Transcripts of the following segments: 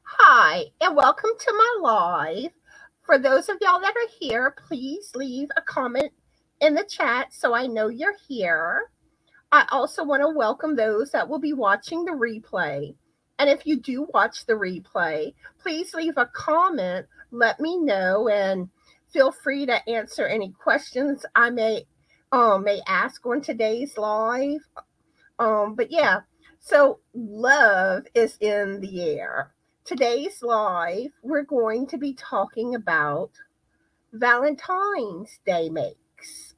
Hi, and welcome to my live. For those of y'all that are here, please leave a comment in the chat so I know you're here. I also want to welcome those that will be watching the replay. And if you do watch the replay, please leave a comment, let me know, and feel free to answer any questions I may ask on today's live. But yeah, so love is in the air. Today's live, we're going to be talking about Valentine's Day makes.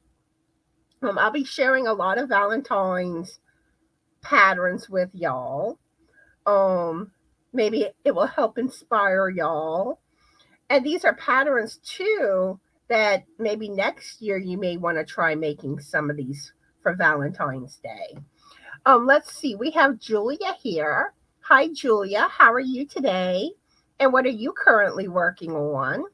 I'll be sharing a lot of Valentine's patterns with y'all. Maybe it will help inspire y'all. And these are patterns too that maybe next year you may want to try making some of these for Valentine's Day. Let's see. We have Julia here. Hi, Julia. How are you today? And what are you currently working on?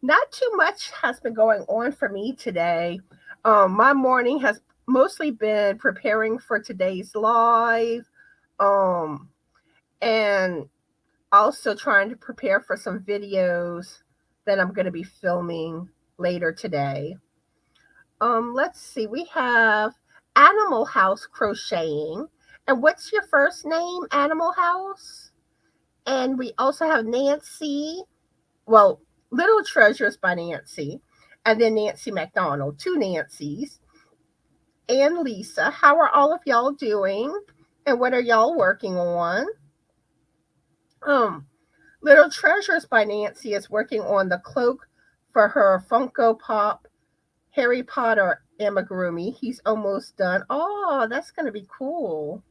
Not too much has been going on for me today. My morning has mostly been preparing for today's live, and also trying to prepare for some videos that I'm going to be filming later today. Let's see. We have Animal House Crocheting. And what's your first name, Animal House? And we also have Nancy. Well, Little Treasures by Nancy. And then Nancy MacDonald. Two Nancys. And Lisa. How are all of y'all doing? And what are y'all working on? Little Treasures by Nancy is working on the cloak for her Funko Pop Harry Potter amigurumi. He's almost done. Oh, that's going to be cool.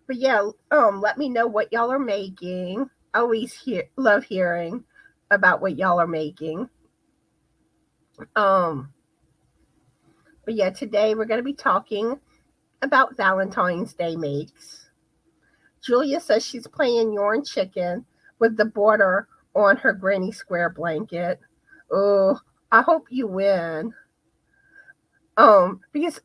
But yeah, let me know what y'all are making. I always love hearing about what y'all are making. But yeah, today we're going to be talking about Valentine's Day makes. Julia says she's playing Yarn Chicken with the border on her Granny Square blanket. Oh, I hope you win. Because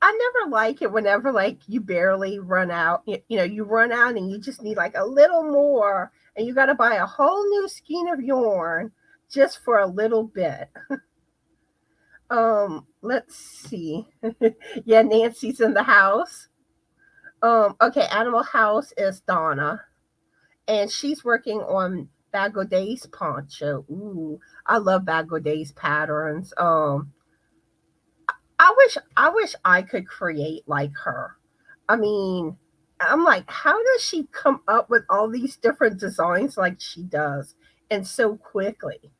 I never like it whenever like you barely run out. You run out and you just need like a little more, and you got to buy a whole new skein of yarn just for a little bit. Let's see. Yeah, Nancy's in the house. Okay, Animal House is Donna, and she's working on Bag O' Days poncho. Ooh, I love Bag O' Days patterns. I wish I could create like her. I mean, I'm like, how does she come up with all these different designs like she does and so quickly?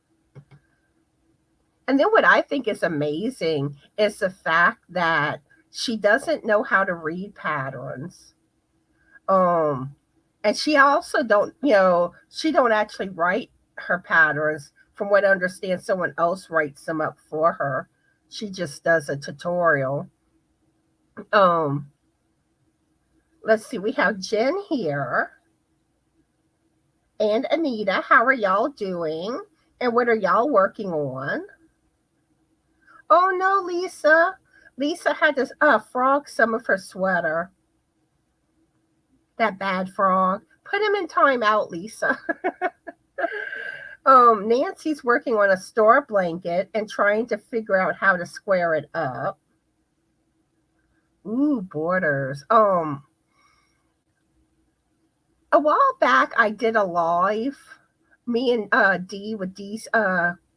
And then what I think is amazing is the fact that she doesn't know how to read patterns. And she also she don't actually write her patterns. From what I understand, someone else writes them up for her. She just does a tutorial. Let's see, we have Jen here and Anita. How are y'all doing? And what are y'all working on? Oh no, Lisa. Lisa had to frog some of her sweater. That bad frog. Put him in timeout, Lisa. Nancy's working on a store blanket and trying to figure out how to square it up. Ooh, borders. A while back I did a live, me and Dee with Dee's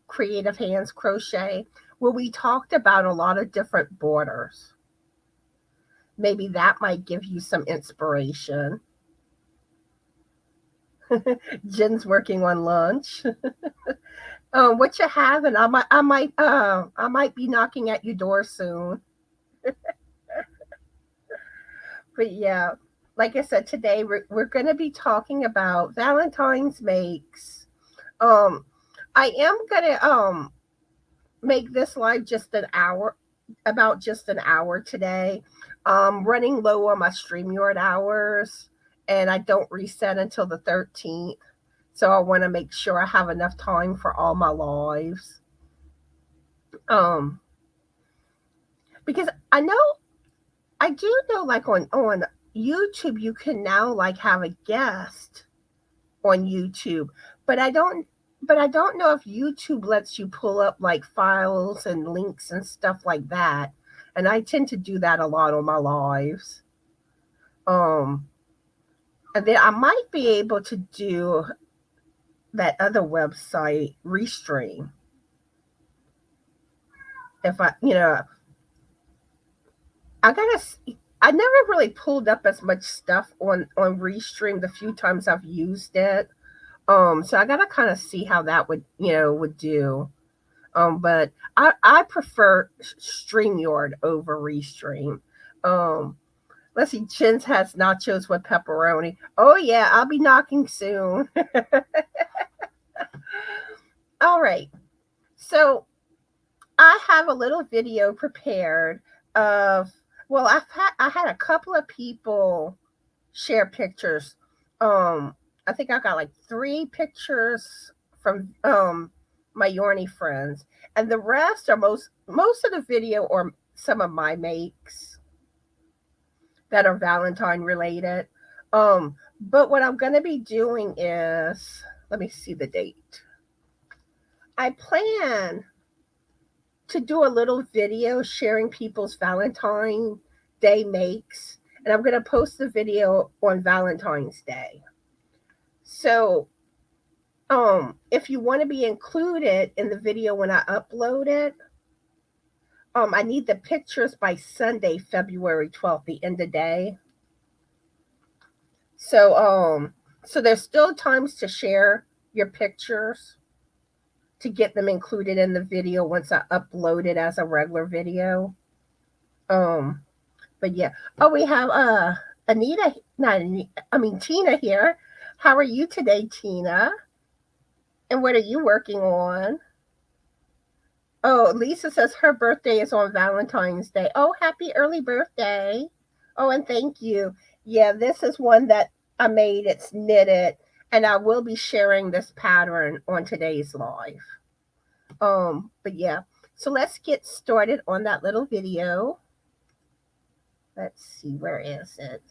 Creative Hands Crochet, where we talked about a lot of different borders. Maybe that might give you some inspiration. Jen's working on lunch. What you having? I might be knocking at your door soon. But yeah, like I said, today we're going to be talking about Valentine's makes. I am going to make this live just an hour, about just an hour today. Running low on my StreamYard hours, and I don't reset until the 13th. So I want to make sure I have enough time for all my lives. Because I do know, like on YouTube, you can now like have a guest on YouTube, but I don't know if YouTube lets you pull up like files and links and stuff like that. And I tend to do that a lot on my lives. And then I might be able to do that other website, Restream. If I I never really pulled up as much stuff on Restream the few times I've used it. So I gotta kind of see how that would do. But I prefer StreamYard over Restream. Let's see, Chin's has nachos with pepperoni. Oh yeah, I'll be knocking soon. All right. So I have a little video prepared of, well, I had a couple of people share pictures. I think I got like 3 pictures from my Yarny friends, and the rest are most of the video or some of my makes that are Valentine related. But what I'm going to be doing is, let me see the date. I plan to do a little video sharing people's Valentine Day makes, and I'm going to post the video on Valentine's Day. So, if you want to be included in the video when I upload it, I need the pictures by Sunday, February 12th, the end of day. So, so there's still times to share your pictures to get them included in the video once I upload it as a regular video. But yeah. Oh, we have Anita, not Anita, I mean Tina here. How are you today, Tina? And what are you working on? Oh, Lisa says her birthday is on Valentine's Day. Oh, happy early birthday. Oh, and thank you. Yeah, this is one that I made. It's knitted, and I will be sharing this pattern on today's live. But yeah, so let's get started on that little video. Let's see, where is it?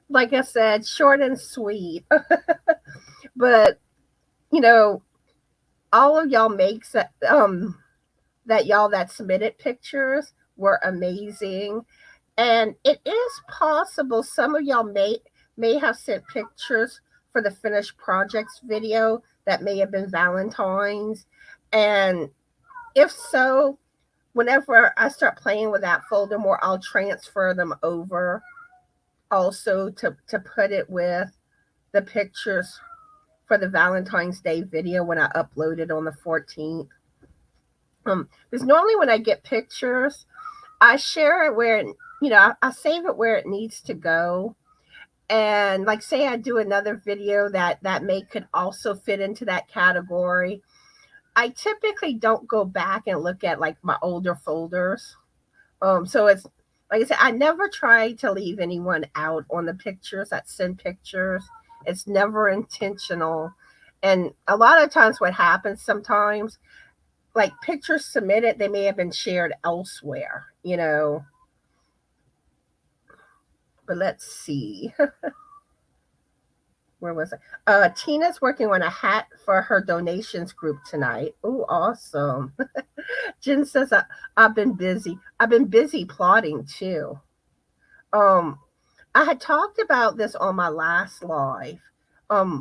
Like I said, short and sweet. But all of y'all makes that y'all that submitted pictures were amazing. And it is possible some of y'all may have sent pictures for the finished projects video that may have been Valentine's. And if so, whenever I start playing with that folder more, I'll transfer them over also to put it with the pictures for the Valentine's Day video when I upload it on the 14th. Because normally when I get pictures, I share it where, I save it where it needs to go. And like, say I do another video that could also fit into that category. I typically don't go back and look at like my older folders. So it's, like I said, I never try to leave anyone out on the pictures that send pictures. It's never intentional. And a lot of times what happens sometimes, like pictures submitted, they may have been shared elsewhere, But let's see. where was I? Tina's working on a hat for her donations group tonight. Oh, awesome. Jen says I've been busy. I've been busy plotting too. Um, I had talked about this on my last live.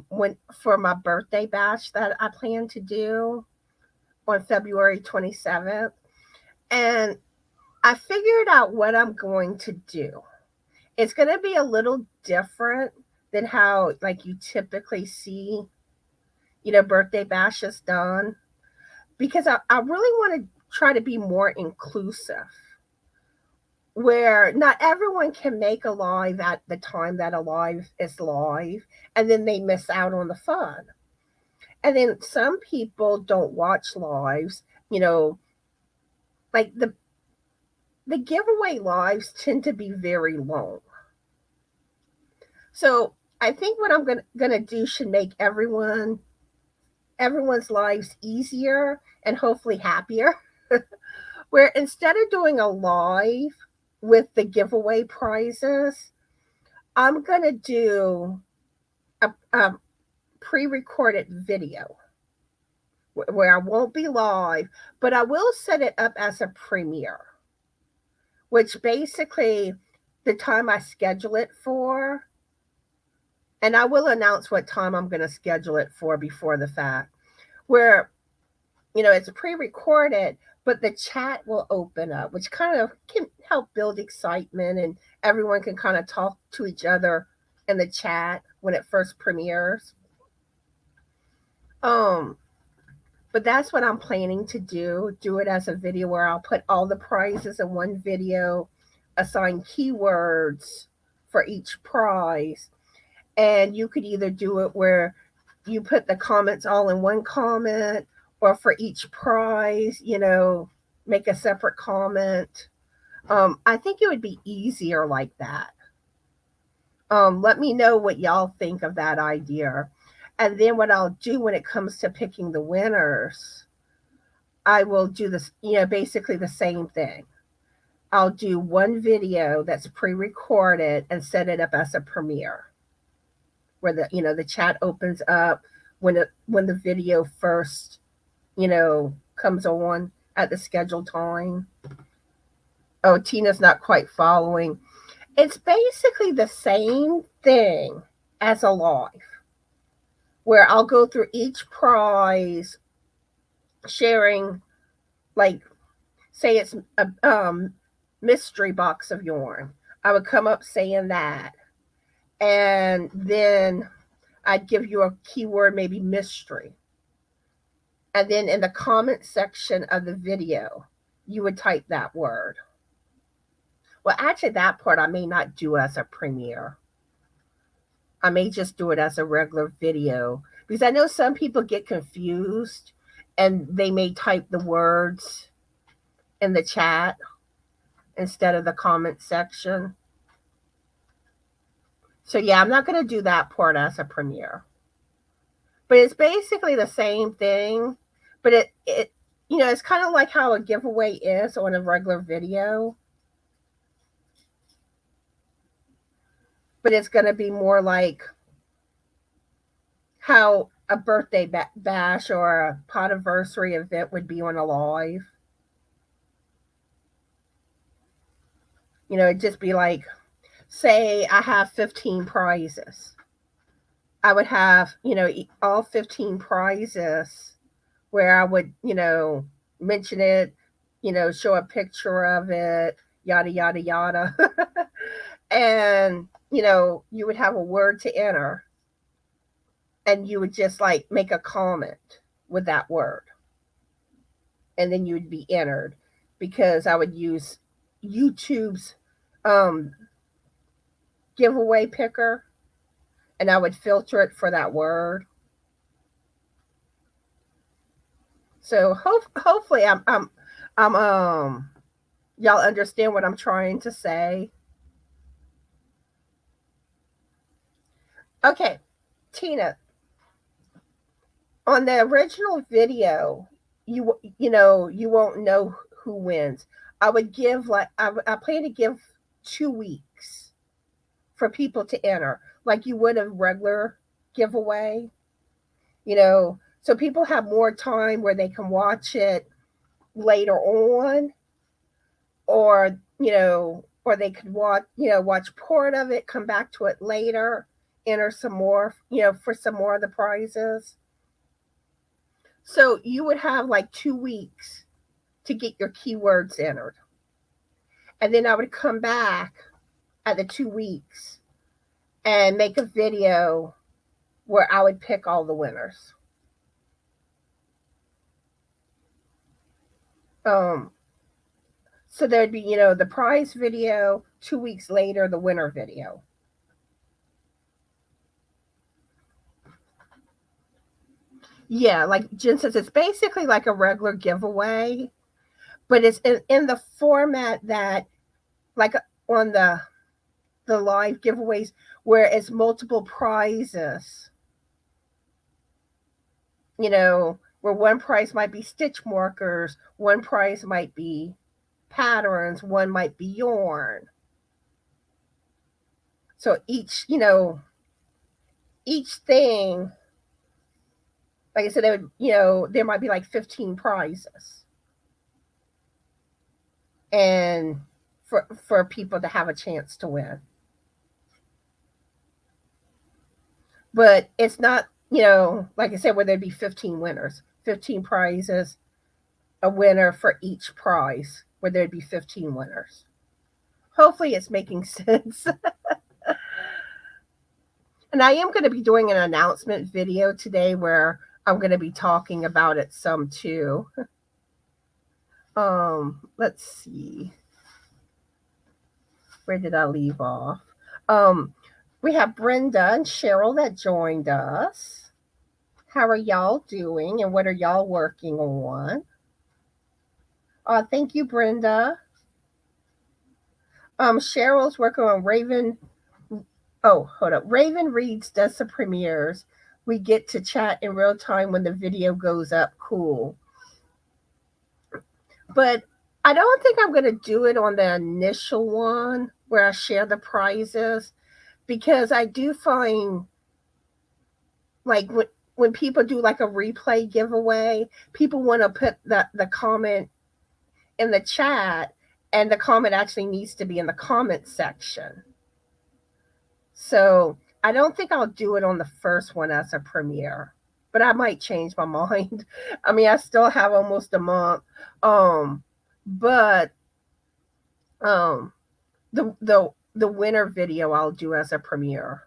When for my birthday bash that I plan to do on February 27th. And I figured out what I'm going to do. It's going to be a little different than how like you typically see, birthday bashes done, because I really want to try to be more inclusive, where not everyone can make a live at the time that a live is live, and then they miss out on the fun. And then some people don't watch lives, like the giveaway lives tend to be very long. So I think what I'm gonna do should make everyone's lives easier and hopefully happier. Where instead of doing a live with the giveaway prizes, I'm gonna do a pre-recorded video where I won't be live, but I will set it up as a premiere, which basically the time I schedule it for, and I will announce what time I'm going to schedule it for before the fact, where, it's pre-recorded, but the chat will open up, which kind of can help build excitement, and everyone can kind of talk to each other in the chat when it first premieres. But that's what I'm planning to do it as a video where I'll put all the prizes in one video, assign keywords for each prize, and you could either do it where you put the comments all in one comment, or for each prize, make a separate comment. I think it would be easier like that. Let me know what y'all think of that idea. And then what I'll do when it comes to picking the winners, I will do this, basically the same thing. I'll do one video that's pre-recorded and set it up as a premiere, where the chat opens up when the video first, comes on at the scheduled time. Oh, Tina's not quite following. It's basically the same thing as a live, where I'll go through each prize, sharing, like, say it's a mystery box of yarn. I would come up saying that, and then I'd give you a keyword, maybe mystery. And then in the comment section of the video, you would type that word. Well, actually, that part I may not do as a premiere. I may just do it as a regular video, because I know some people get confused and they may type the words in the chat instead of the comment section. So yeah, I'm not going to do that part as a premiere. But it's basically the same thing, but it it's kind of like how a giveaway is on a regular video. But it's going to be more like how a birthday bash or a podiversary event would be on a live. It'd just be like, say I have 15 prizes. I would have, all 15 prizes where I would, mention it, show a picture of it, yada, yada, yada. And, you would have a word to enter, and you would just like make a comment with that word. And then you would be entered, because I would use YouTube's giveaway picker, and I would filter it for that word. So hopefully I'm y'all understand what I'm trying to say. Okay, Tina, on the original video, you won't know who wins. I would give I plan to give 2 weeks for people to enter, like you would a regular giveaway, so people have more time where they can watch it later on, or they could watch part of it, come back to it later, enter some more, for some more of the prizes. So you would have like 2 weeks to get your keywords entered. And then I would come back at the 2 weeks and make a video where I would pick all the winners. So there'd be, the prize video, 2 weeks later, the winner video. Yeah, like Jen says, it's basically like a regular giveaway, but it's in the format that, like on the live giveaways, where it's multiple prizes. Where one prize might be stitch markers, one prize might be patterns, one might be yarn. So each thing, like I said, there might be like 15 prizes, and for people to have a chance to win. But it's not, like I said, where there'd be 15 winners, 15 prizes, a winner for each prize, where there'd be 15 winners. Hopefully it's making sense. And I am going to be doing an announcement video today where I'm going to be talking about it some too. Let's see. Where did I leave off? We have Brenda and Cheryl that joined us. How are y'all doing, and what are y'all working on? Thank you, Brenda. Cheryl's working on Raven. Oh, hold up. Raven Reads does the premieres. We get to chat in real time when the video goes up. Cool. But I don't think I'm going to do it on the initial one where I share the prizes, because I do find, like, when people do like a replay giveaway, people want to put the comment in the chat, and the comment actually needs to be in the comment section. So I don't think I'll do it on the first one as a premiere, but I might change my mind. I mean, I still have almost a month. But the winner video I'll do as a premiere.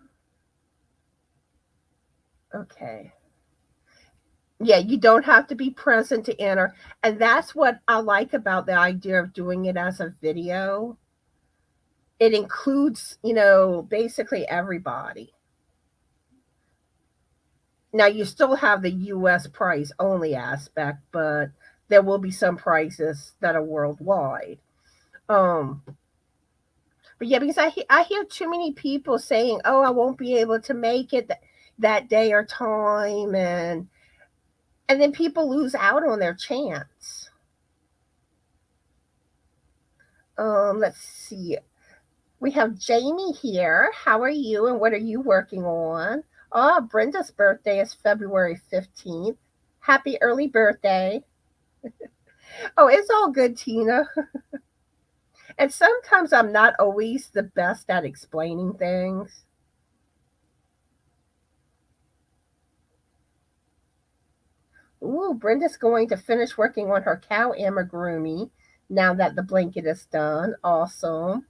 Okay. Yeah, you don't have to be present to enter. And that's what I like about the idea of doing it as a video. It includes, basically everybody. Now, you still have the U.S. prize only aspect, but there will be some prizes that are worldwide. But yeah, because I hear too many people saying, "Oh, I won't be able to make it that day or time," and then people lose out on their chance. Let's see. We have Jamie here. How are you, and what are you working on? Oh, Brenda's birthday is February 15th. Happy early birthday. Oh, it's all good, Tina. And sometimes I'm not always the best at explaining things. Ooh, Brenda's going to finish working on her cow amigurumi now that the blanket is done. Awesome.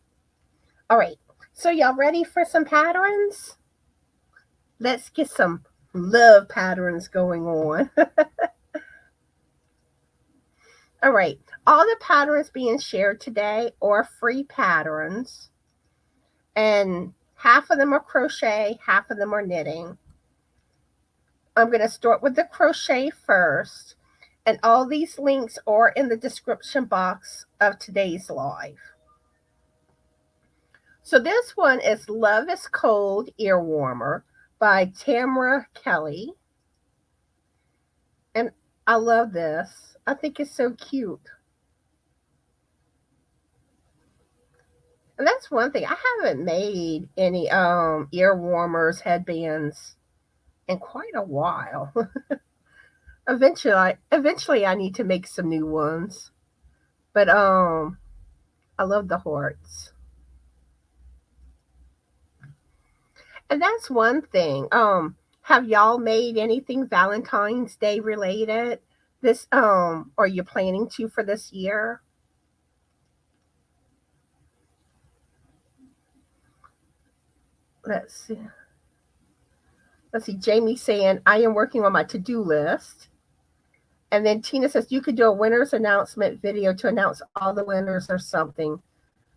All right. So y'all ready for some patterns? Let's get some love patterns going on. All right. All the patterns being shared today are free patterns. And half of them are crochet, half of them are knitting. I'm going to start with the crochet first. And all these links are in the description box of today's live. So this one is Love is Cold Ear Warmer by Tamara Kelly. And I love this. I think it's so cute. And that's one thing. I haven't made any ear warmers, headbands in quite a while. Eventually I need to make some new ones. But I love the hearts. And that's one thing. Have y'all made anything Valentine's Day related this or you're planning to for this year? Let's see. Let's see. Jamie saying I am working on my to-do list. And then Tina says you could do a winners announcement video to announce all the winners or something.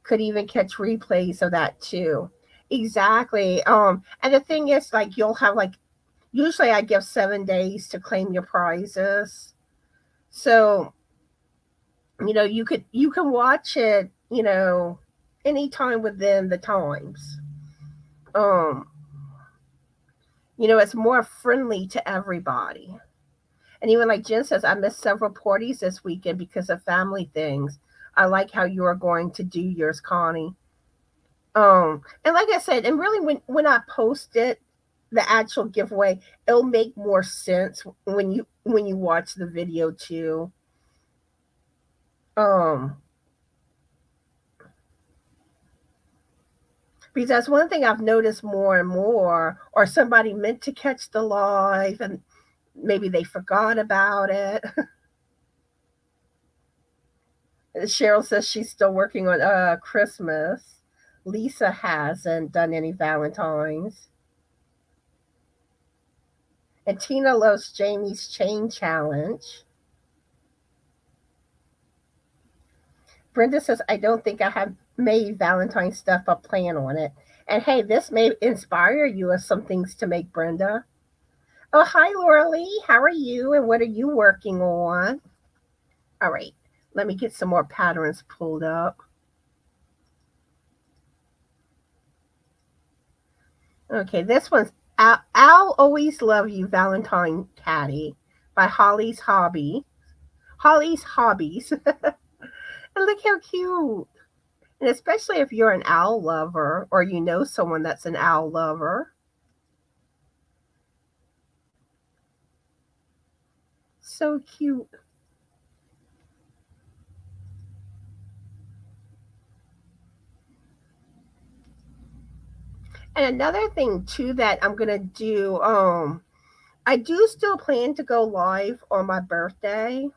Could even catch replays of that too. Exactly. And the thing is, like, you'll have like usually I give 7 days to claim your prizes. So, you can watch it, anytime within the times. Um, it's more friendly to everybody. And even like Jen says, I missed several parties this weekend because of family things. I like how you are going to do yours, Connie. And like I said, and really when I post it, the actual giveaway, it'll make more sense when you watch the video too. Um, because that's one thing I've noticed more and more, or somebody meant to catch the live and maybe they forgot about it. Cheryl says she's still working on Christmas. Lisa hasn't done any Valentines. And Tina loves Jamie's chain challenge. Brenda says, I don't think I have made Valentine stuff a plan on it. And hey, this may inspire you with some things to make, Brenda. Oh, hi, Lorele. How are you? And what are you working on? All right, let me get some more patterns pulled up. Okay, this one's I'll Always Love You, Valentine Caddy by Holly's Hobbies. And look how cute. And especially if you're an owl lover or you know someone that's an owl lover. So cute. And another thing too that I'm gonna do, I do still plan to go live on my birthday.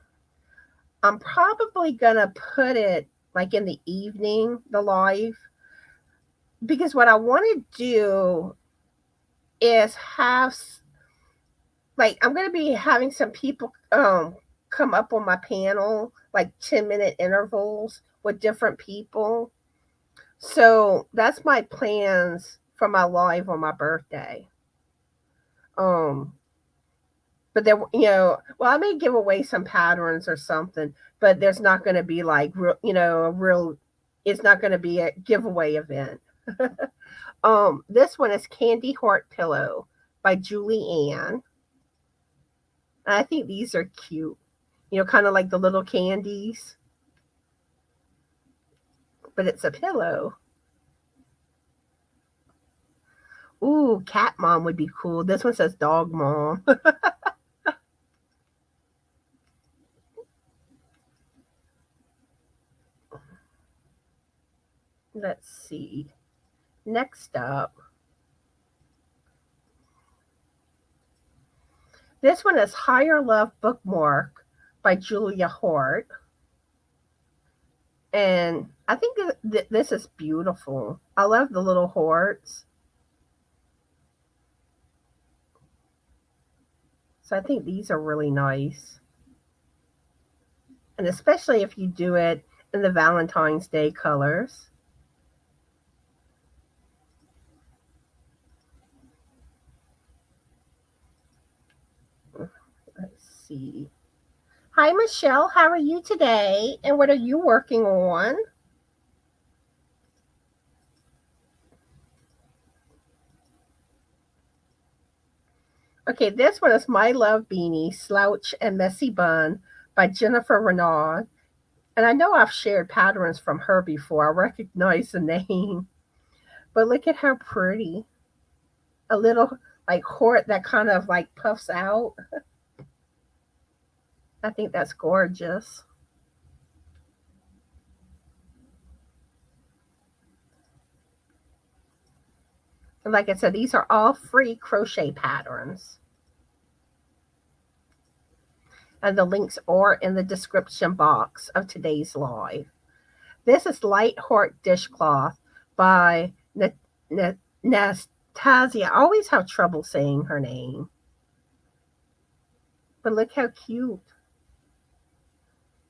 I'm probably gonna put it like in the evening, the live, because what I want to do is have like I'm gonna be having some people come up on my panel, like 10-minute intervals with different people. So that's my plans for my live on my birthday. Um, but there, well, I may give away some patterns or something, but there's not going to be like real, a real. It's not going to be a giveaway event. This one is Candy Heart Pillow by Julie Ann. And I think these are cute. Kind of like the little candies, but it's a pillow. Ooh, cat mom would be cool. This one says dog mom. Let's see. Next up. This one is Higher Love Bookmark by Julia Hort. And I think this is beautiful. I love the little hearts. So I think these are really nice. And especially if you do it in the Valentine's Day colors. Let's see. Hi, Michelle. How are you today? And what are you working on? Okay, this one is My Love Beanie, Slouch and Messy Bun by Jennifer Renee. And I know I've shared patterns from her before. I recognize the name. But look at how pretty. A like hort that kind of like puffs out. I think that's gorgeous. And like I said, these are all free crochet patterns. And the links are in the description box of today's live. This is Light Heart Dishcloth by Nastasia. I always have trouble saying her name. But look how cute.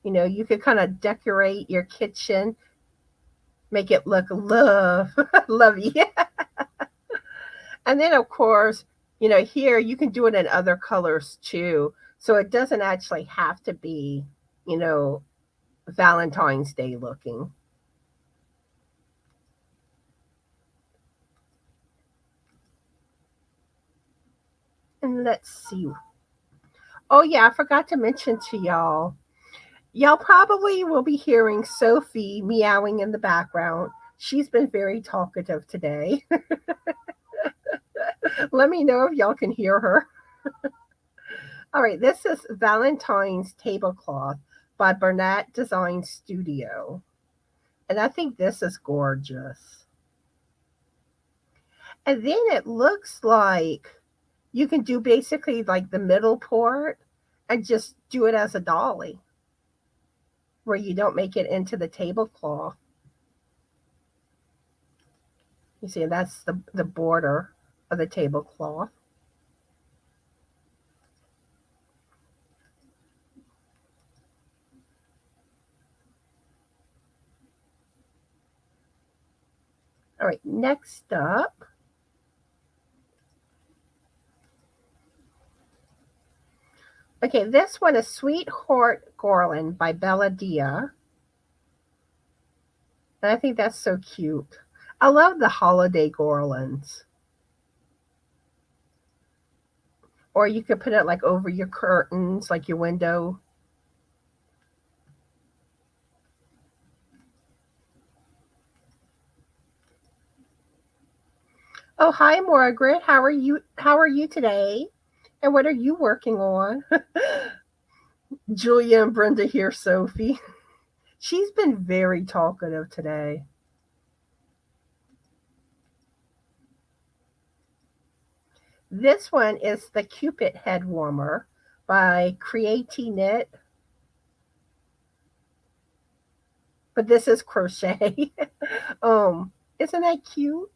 You know, you could kind of decorate your kitchen, make it look lovey. And then, of course, you know, here you can do it in other colors too. So it doesn't actually have to be, you know, Valentine's Day looking. And let's see. Oh, yeah, I forgot to mention to y'all. Y'all probably will be hearing Sophie meowing in the background. She's been very talkative today. Let me know if y'all can hear her. All right, this is Valentine's Tablecloth by Bernat Design Studio. And I think this is gorgeous. And then it looks like you can do basically like the middle part and just do it as a dolly where you don't make it into the tablecloth. You see, that's the border of the tablecloth. All right, next up. Okay, this one is Sweetheart Garland by Bella Dia. And I think that's so cute. I love the holiday garlands. Or you could put it like over your curtains, like your window. Oh, hi Margaret. How are you? How are you today? And what are you working on? Julia and Brenda here, Sophie. She's been very talkative today. This one is the Cupid Head Warmer by Crochet-n-more. But this is crochet. Isn't that cute?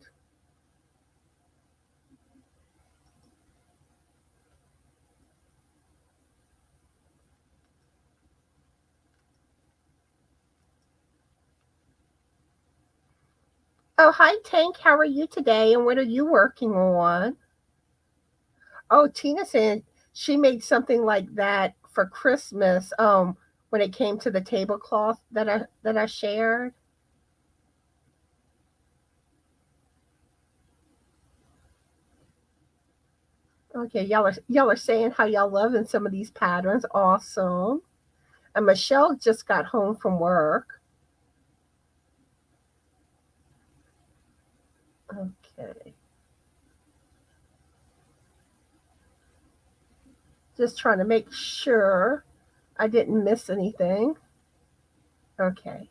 Oh, hi Tank. How are you today? And what are you working on? Oh, Tina said she made something like that for Christmas. When it came to the tablecloth that I shared. Okay, y'all are saying how y'all loving some of these patterns. Awesome. And Michelle just got home from work. Okay. Just trying to make sure I didn't miss anything. Okay.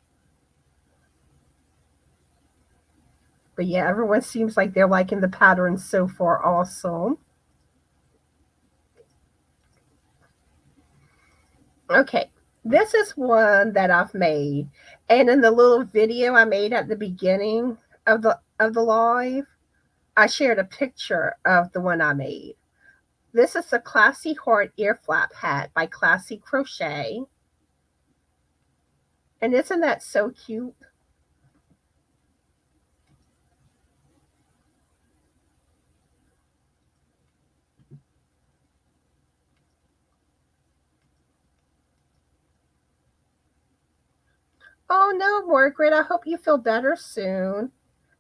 But yeah, everyone seems like they're liking the patterns so far. Awesome. Okay. This is one that I've made. And in the little video I made at the beginning of the live, I shared a picture of the one I made. This is the Classy Heart Ear Flap Hat by Classy Crochet. And isn't that so cute? Oh no, Margaret, I hope you feel better soon.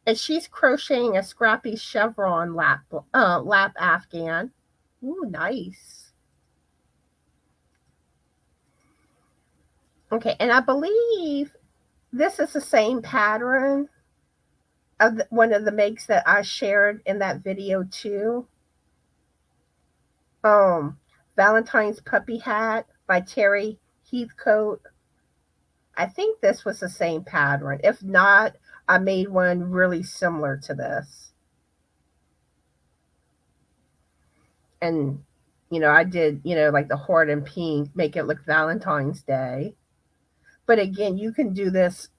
And she's crocheting a scrappy chevron lap afghan. Ooh, nice. Okay, and I believe this is the same pattern of one of the makes that I shared in that video too. Um, Valentine's Puppy Hat by Terry Heathcote. I think this was the same pattern. If not, I made one really similar to this. And, I did, like the heart and pink, make it look Valentine's Day. But again, you can do this,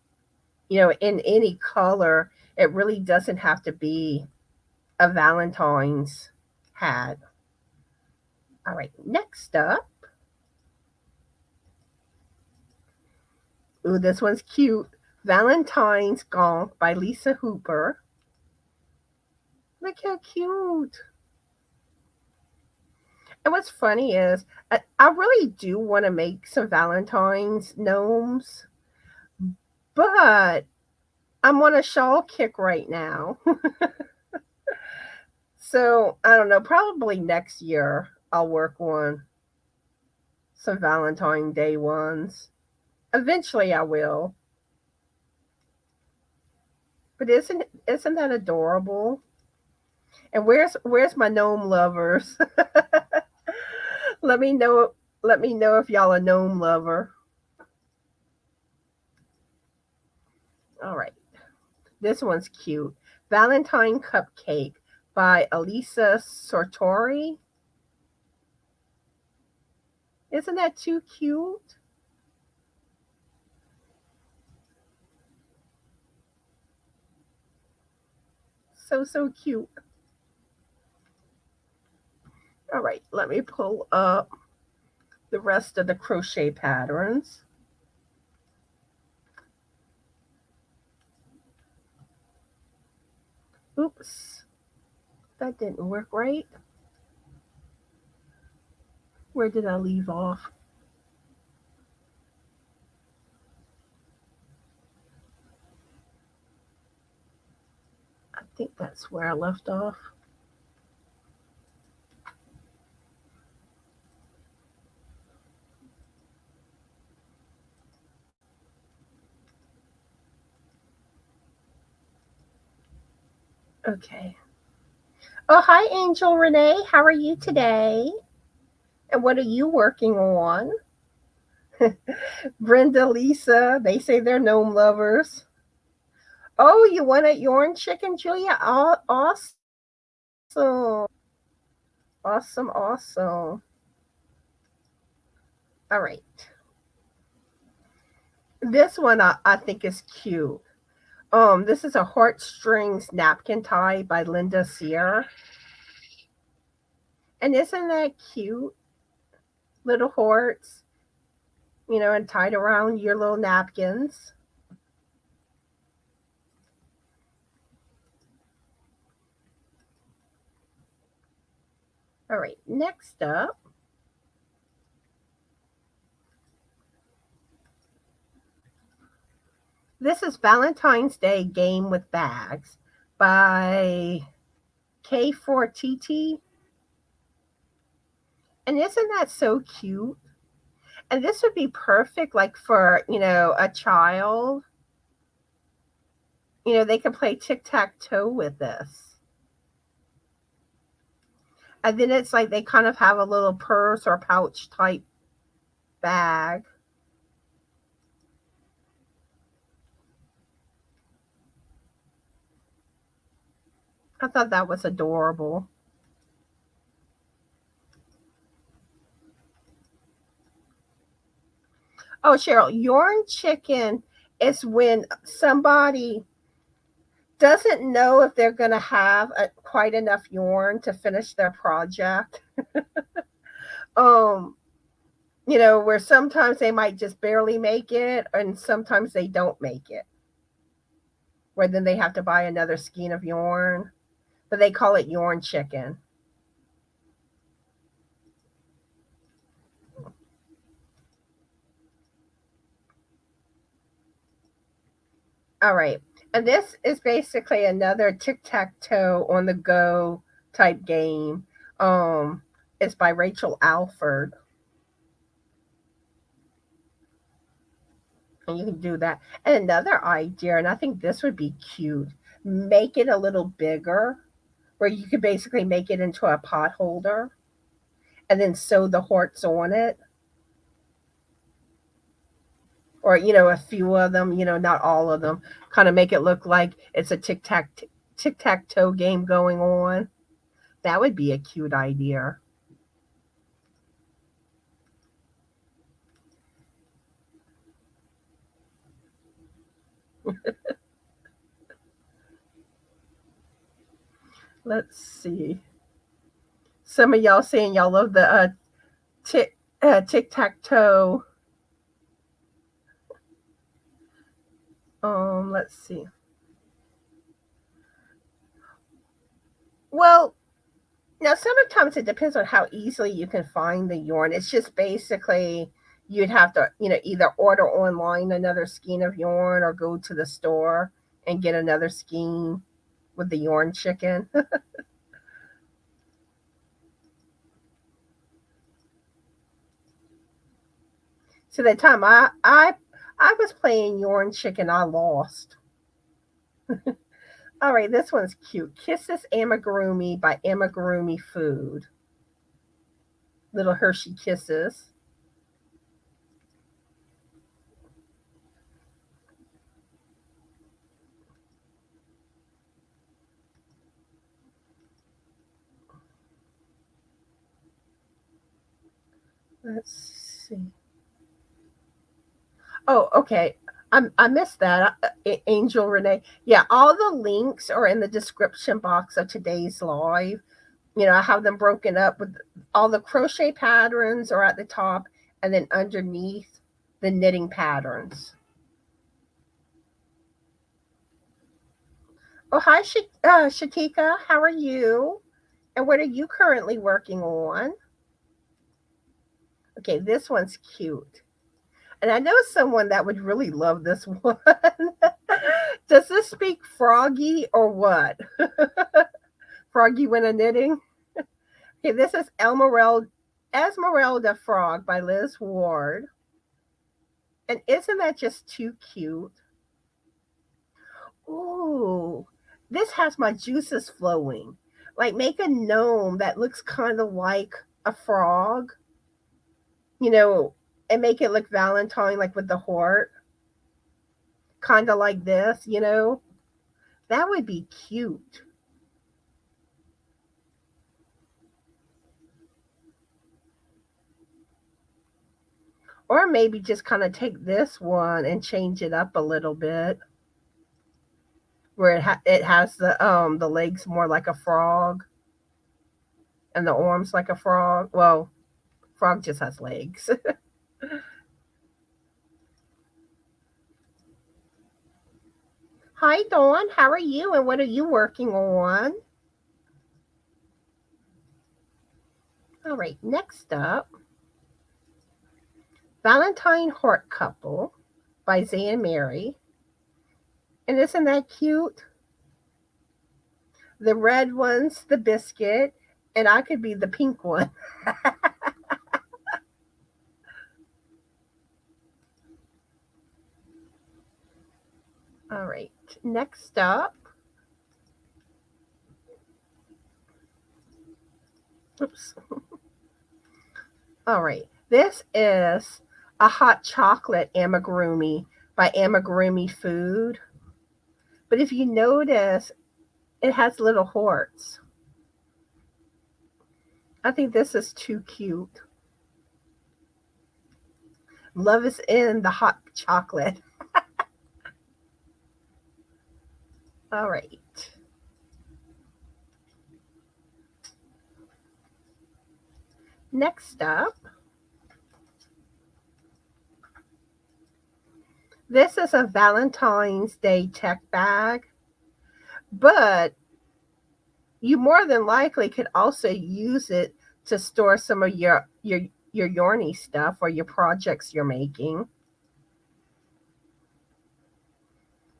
in any color. It really doesn't have to be a Valentine's hat. All right, next up. Ooh, this one's cute. Valentine's Gonk by Lisa Hooper. Look how cute. And what's funny is I really do want to make some Valentine's gnomes, but I'm on a shawl kick right now. So I don't know, probably next year I'll work on some Valentine Day ones. Eventually I will. But isn't that adorable? And where's my gnome lovers? let me know let me know if y'all a gnome lover. All right. This one's cute. Valentine Cupcake by Elisa Sartori. Isn't that too cute? So cute. All right, let me pull up the rest of the crochet patterns. Oops, that didn't work right. Where did I leave off? I think that's where I left off. Okay. Oh, hi, Angel Renee. How are you today? And what are you working on? Brenda, Lisa, they say they're gnome lovers. Oh, you want a yarn chicken, Julia? Awesome. Awesome, awesome. All right. This one I think is cute. This is a heartstrings napkin tie by Linda Sear. And isn't that cute? Little hearts, and tied around your little napkins. All right, next up. This is Valentine's Day Game with Bags by K4TT. And isn't that so cute? And this would be perfect like for, a child. They can play tic-tac-toe with this. And then it's like they kind of have a little purse or pouch type bag. I thought that was adorable. Oh, Cheryl, yarn chicken is when somebody doesn't know if they're going to have quite enough yarn to finish their project. um, where sometimes they might just barely make it and sometimes they don't make it. Where then they have to buy another skein of yarn. But they call it yarn chicken. All right. And this is basically another tic-tac-toe on the go type game. Um, it's by Rachel Alford. And you can do that. And another idea, and I think this would be cute, make it a little bigger, where you could basically make it into a pot holder. and then sew the hearts on it. Or, a few of them, not all of them. Kind of make it look like it's a tic-tac-toe game going on. That would be a cute idea. Let's see. Some of y'all saying y'all love the tic-tac-toe. Let's see. Well, now sometimes it depends on how easily you can find the yarn. It's just basically you'd have to, either order online another skein of yarn or go to the store and get another skein with the yarn chicken. So that time I was playing yarn chicken, I lost. All right, this one's cute. Kisses Amigurumi by Amigurumi Food. Little Hershey kisses. Let's see. Oh, okay. I missed that. Angel Renee. Yeah, all the links are in the description box of today's live. I have them broken up with all the crochet patterns are at the top and then underneath the knitting patterns. Oh, hi, Shatika. How are you? And what are you currently working on? Okay, this one's cute. And I know someone that would really love this one. Does this speak Froggy or what? Froggywentaknitting? Okay, this is Esmeralda Frog by Liz Ward. And isn't that just too cute? Ooh, this has my juices flowing. Like make a gnome that looks kind of like a frog, you know, and make it look Valentine, like with the heart, kind of like this. That would be cute. Or maybe just kind of take this one and change it up a little bit, where it has the legs more like a frog and the arms like a frog. Well, frog just has legs. Hi, Dawn. How are you? And what are you working on? All right. Next up, Valentine Heart Couple by Zan Mary. And isn't that cute? The red one's the biscuit, and I could be the pink one. All right. Next up. Oops. All right. This is a hot chocolate amigurumi by Amigurumi Food. But if you notice, it has little hearts. I think this is too cute. Love is in the hot chocolate. All right. Next up, this is a Valentine's Day tech bag, but you more than likely could also use it to store some of your yarny stuff or your projects you're making.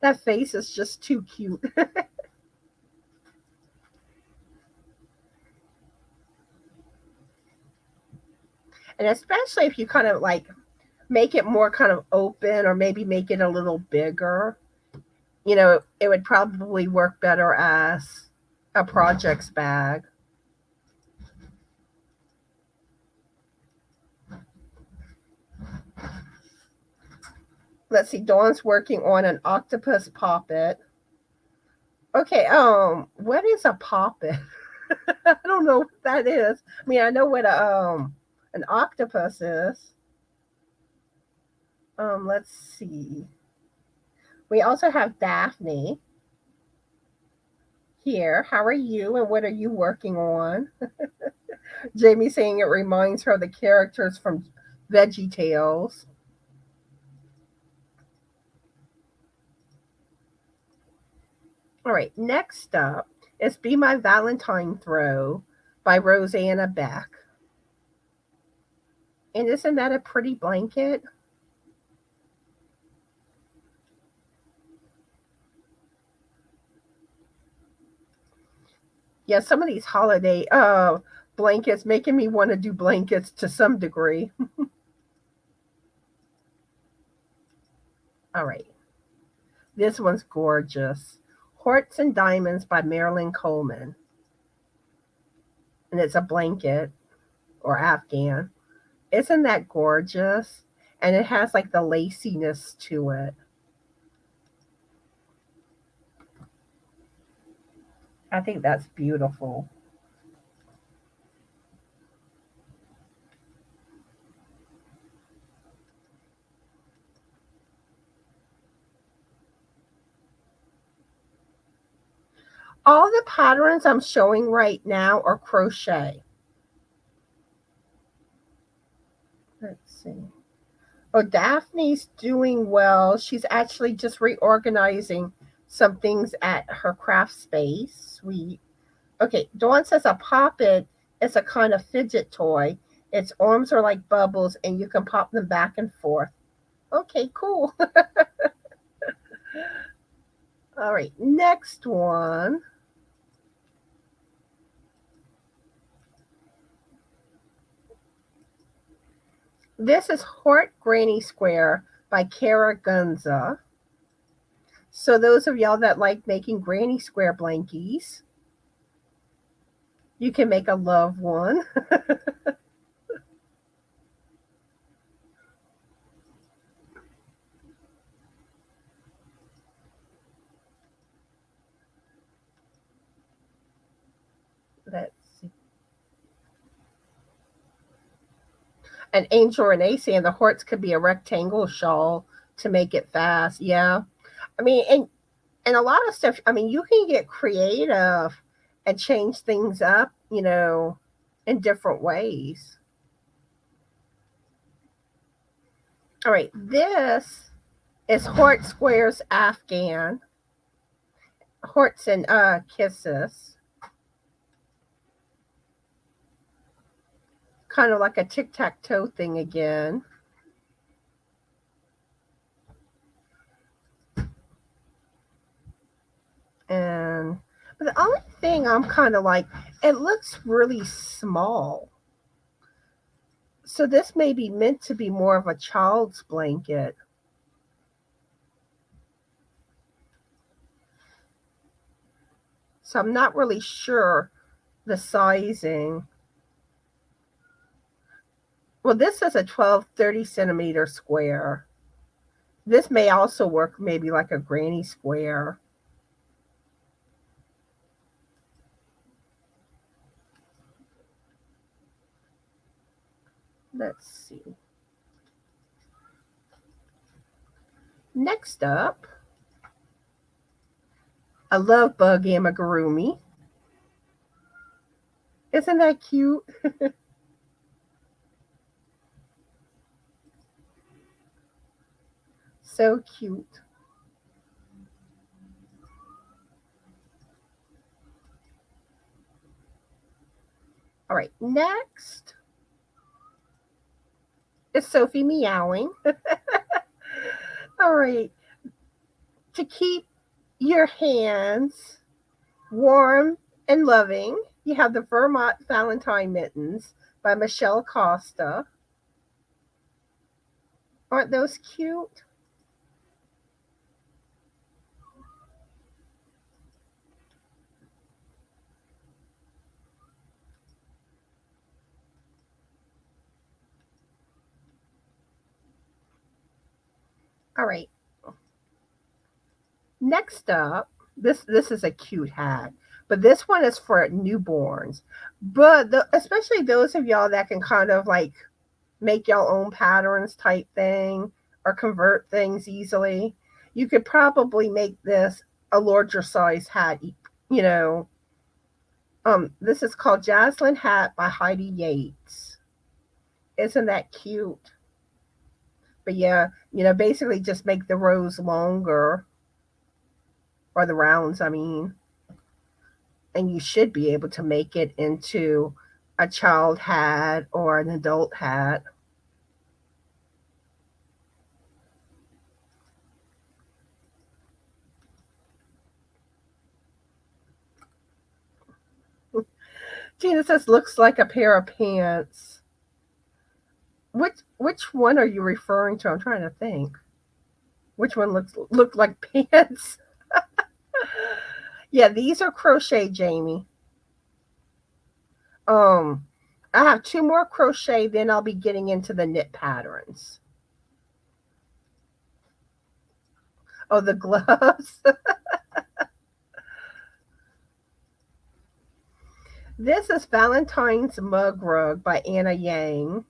That face is just too cute. And especially if you kind of like make it more kind of open or maybe make it a little bigger, it would probably work better as a projects bag. Let's see. Dawn's working on an octopus poppet. Okay. What is a poppet? I don't know what that is. I mean, I know what an octopus is. Let's see. We also have Daphne here. How are you and what are you working on? Jamie saying it reminds her of the characters from Veggie Tales. All right, next up is Be My Valentine Throw by Rosanna Beck. And isn't that a pretty blanket? Yeah, some of these holiday blankets making me want to do blankets to some degree. All right. This one's gorgeous. Hearts and Diamonds by Marilyn Coleman. And it's a blanket or Afghan. Isn't that gorgeous? And it has like the laciness to it. I think that's beautiful. All the patterns I'm showing right now are crochet. Let's see. Oh, Daphne's doing well. She's actually just reorganizing some things at her craft space. Sweet. Okay, Dawn says a poppet is a kind of fidget toy. Its arms are like bubbles and you can pop them back and forth. Okay, cool. All right, next one. This is Hort Granny Square by Kara Gunza. So those of y'all that like making Granny Square blankies, you can make a love one. Let's see. And Angel Renee saying the Horts could be a rectangle shawl to make it fast. Yeah. I mean, and a lot of stuff, I mean, you can get creative and change things up, in different ways. All right, this is Hort Square's Afghan. Horts and Kisses. Kind of like a tic-tac-toe thing again. And but the only thing I'm kind of like, it looks really small. So this may be meant to be more of a child's blanket. So I'm not really sure the sizing. Well, this is a 12-30 centimeter square. This may also work maybe like a granny square. Let's see. Next up, a love bug amigurumi. Isn't that cute? So cute. All right, next is Sophie meowing. All right, to keep your hands warm and loving, you have the Vermont Valentine Mittens by Michelle Costa. Aren't those cute? All right. Next up, this is a cute hat, but this one is for newborns. But especially those of y'all that can kind of like make your own patterns type thing or convert things easily, you could probably make this a larger size hat. You know, this is called Jaslyn Hat by Heidi Yates. Isn't that cute? But yeah, basically just make the rows longer, or the rounds, I mean, and you should be able to make it into a child hat or an adult hat. Gina says looks like a pair of pants. Which one are you referring to? I'm trying to think. Which one look like pants? Yeah, these are crochet, Jamie. Um, I have two more crochet, then I'll be getting into the knit patterns. Oh, the gloves. This is Valentine's Mug Rug by Anna Yang.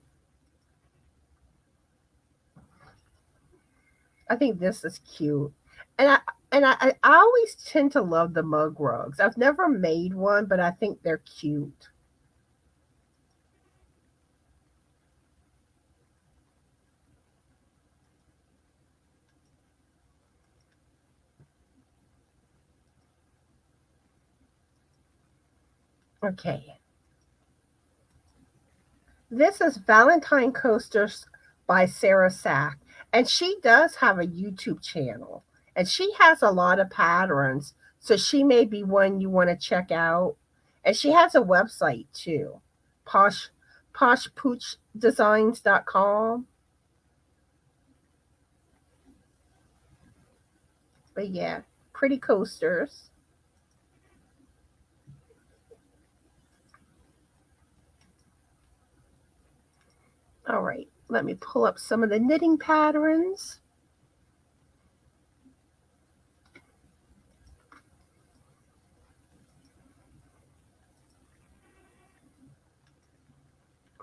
I think this is cute. And I always tend to love the mug rugs. I've never made one, but I think they're cute. Okay. This is Valentine Coasters by Sarah Sack. And she does have a YouTube channel. And she has a lot of patterns. So she may be one you want to check out. And she has a website too. Posh poshpoochdesigns.com. But yeah, pretty coasters. All right, let me pull up some of the knitting patterns.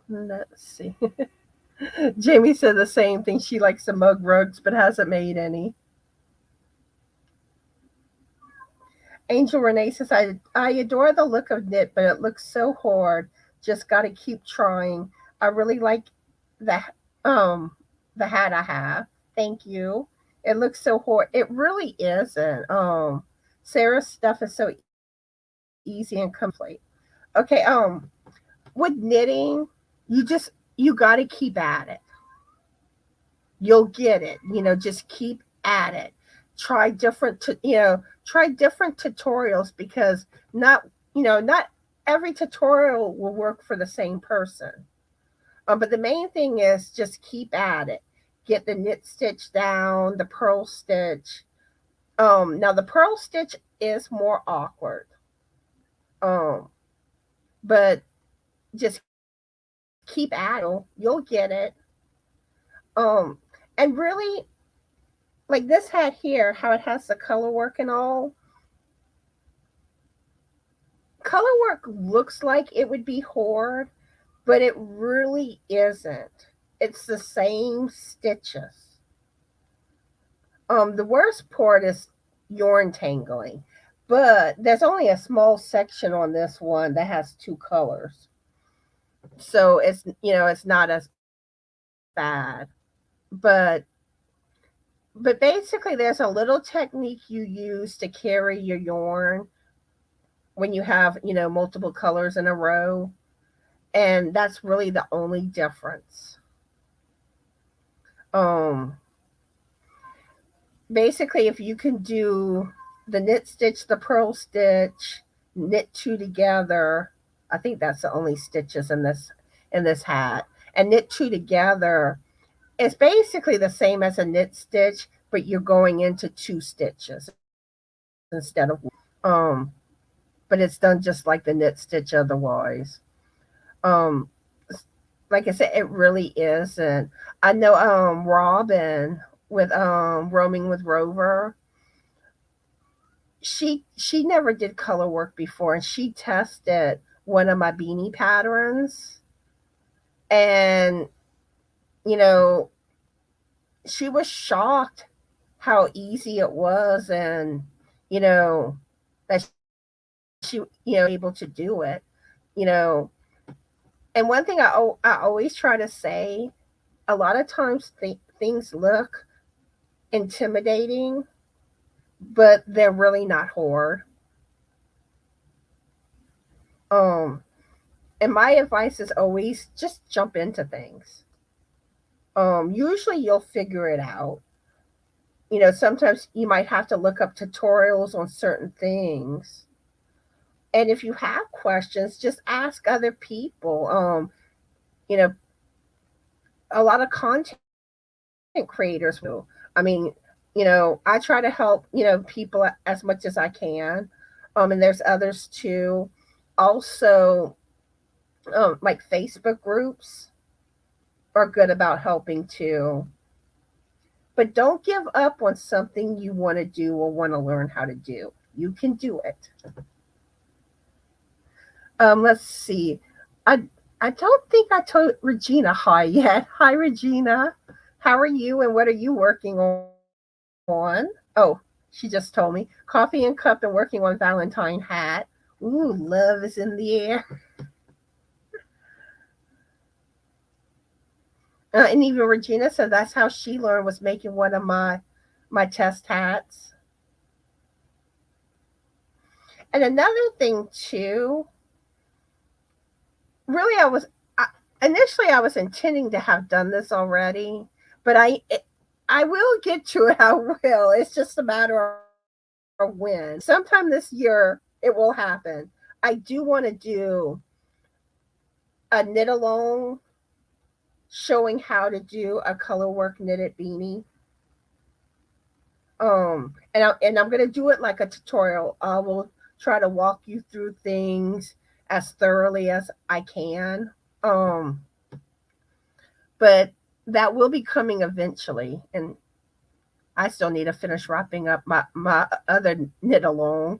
Let's see. Jamie said the same thing. She likes the mug rugs, but hasn't made any. Angel Renee says, I adore the look of knit, but it looks so hard. Just got to keep trying. I really like the um the hat I have. Thank you. It looks so hard. It really isn't. Sarah's stuff is so easy and complete. Okay. With knitting, you got to keep at it. You'll get it. Just keep at it. Try try different tutorials, because not every tutorial will work for the same person. But the main thing is just keep at it. Get the knit stitch down, the purl stitch. Now the purl stitch is more awkward. Um, but just keep at it. You'll get it. Um, and really, like this hat here, how it has the color work and all. Color work looks like it would be hard, but it really isn't. It's the same stitches. The worst part is yarn tangling, but there's only a small section on this one that has two colors, so it's not as bad. But basically, there's a little technique you use to carry your yarn when you have multiple colors in a row, and that's really the only difference. Um, Basically, if you can do the knit stitch, the purl stitch, knit two together, I think that's the only stitches in this hat, and knit two together, it's basically the same as a knit stitch, but you're going into two stitches instead of um but it's done just like the knit stitch otherwise. Um like I said, it really isn't. I know Robin with Roaming with Rover. She never did color work before, and she tested one of my beanie patterns, and you know she was shocked how easy it was, and you know that she able to do it. You know, and one thing I always try to say, a lot of times things look intimidating, but they're really not hard. Um, and my advice is always just jump into things. Usually you'll figure it out. Sometimes you might have to look up tutorials on certain things. And if you have questions, just ask other people. You know, a lot of content creators will. I mean, I try to help, people as much as I can. And there's others too. Also, like Facebook groups are good about helping too. But don't give up on something you want to do or want to learn how to do. You can do it. Let's see. I I don't think I told Regina hi yet. Hi, Regina. How are you and what are you working on? Oh, she just told me. Coffee and cup and working on Valentine hat. Ooh, love is in the air. And even Regina said that's how she learned, was making one of my test hats. And another thing too, really initially I was intending to have done this already, but I will get to it. I will. It's just a matter of when. Sometime this year it will happen. I do want to do a knit along showing how to do a color work knitted beanie. And I'm gonna do it like a tutorial. I will try to walk you through things as thoroughly as I can. But that will be coming eventually, and I still need to finish wrapping up my other knit along.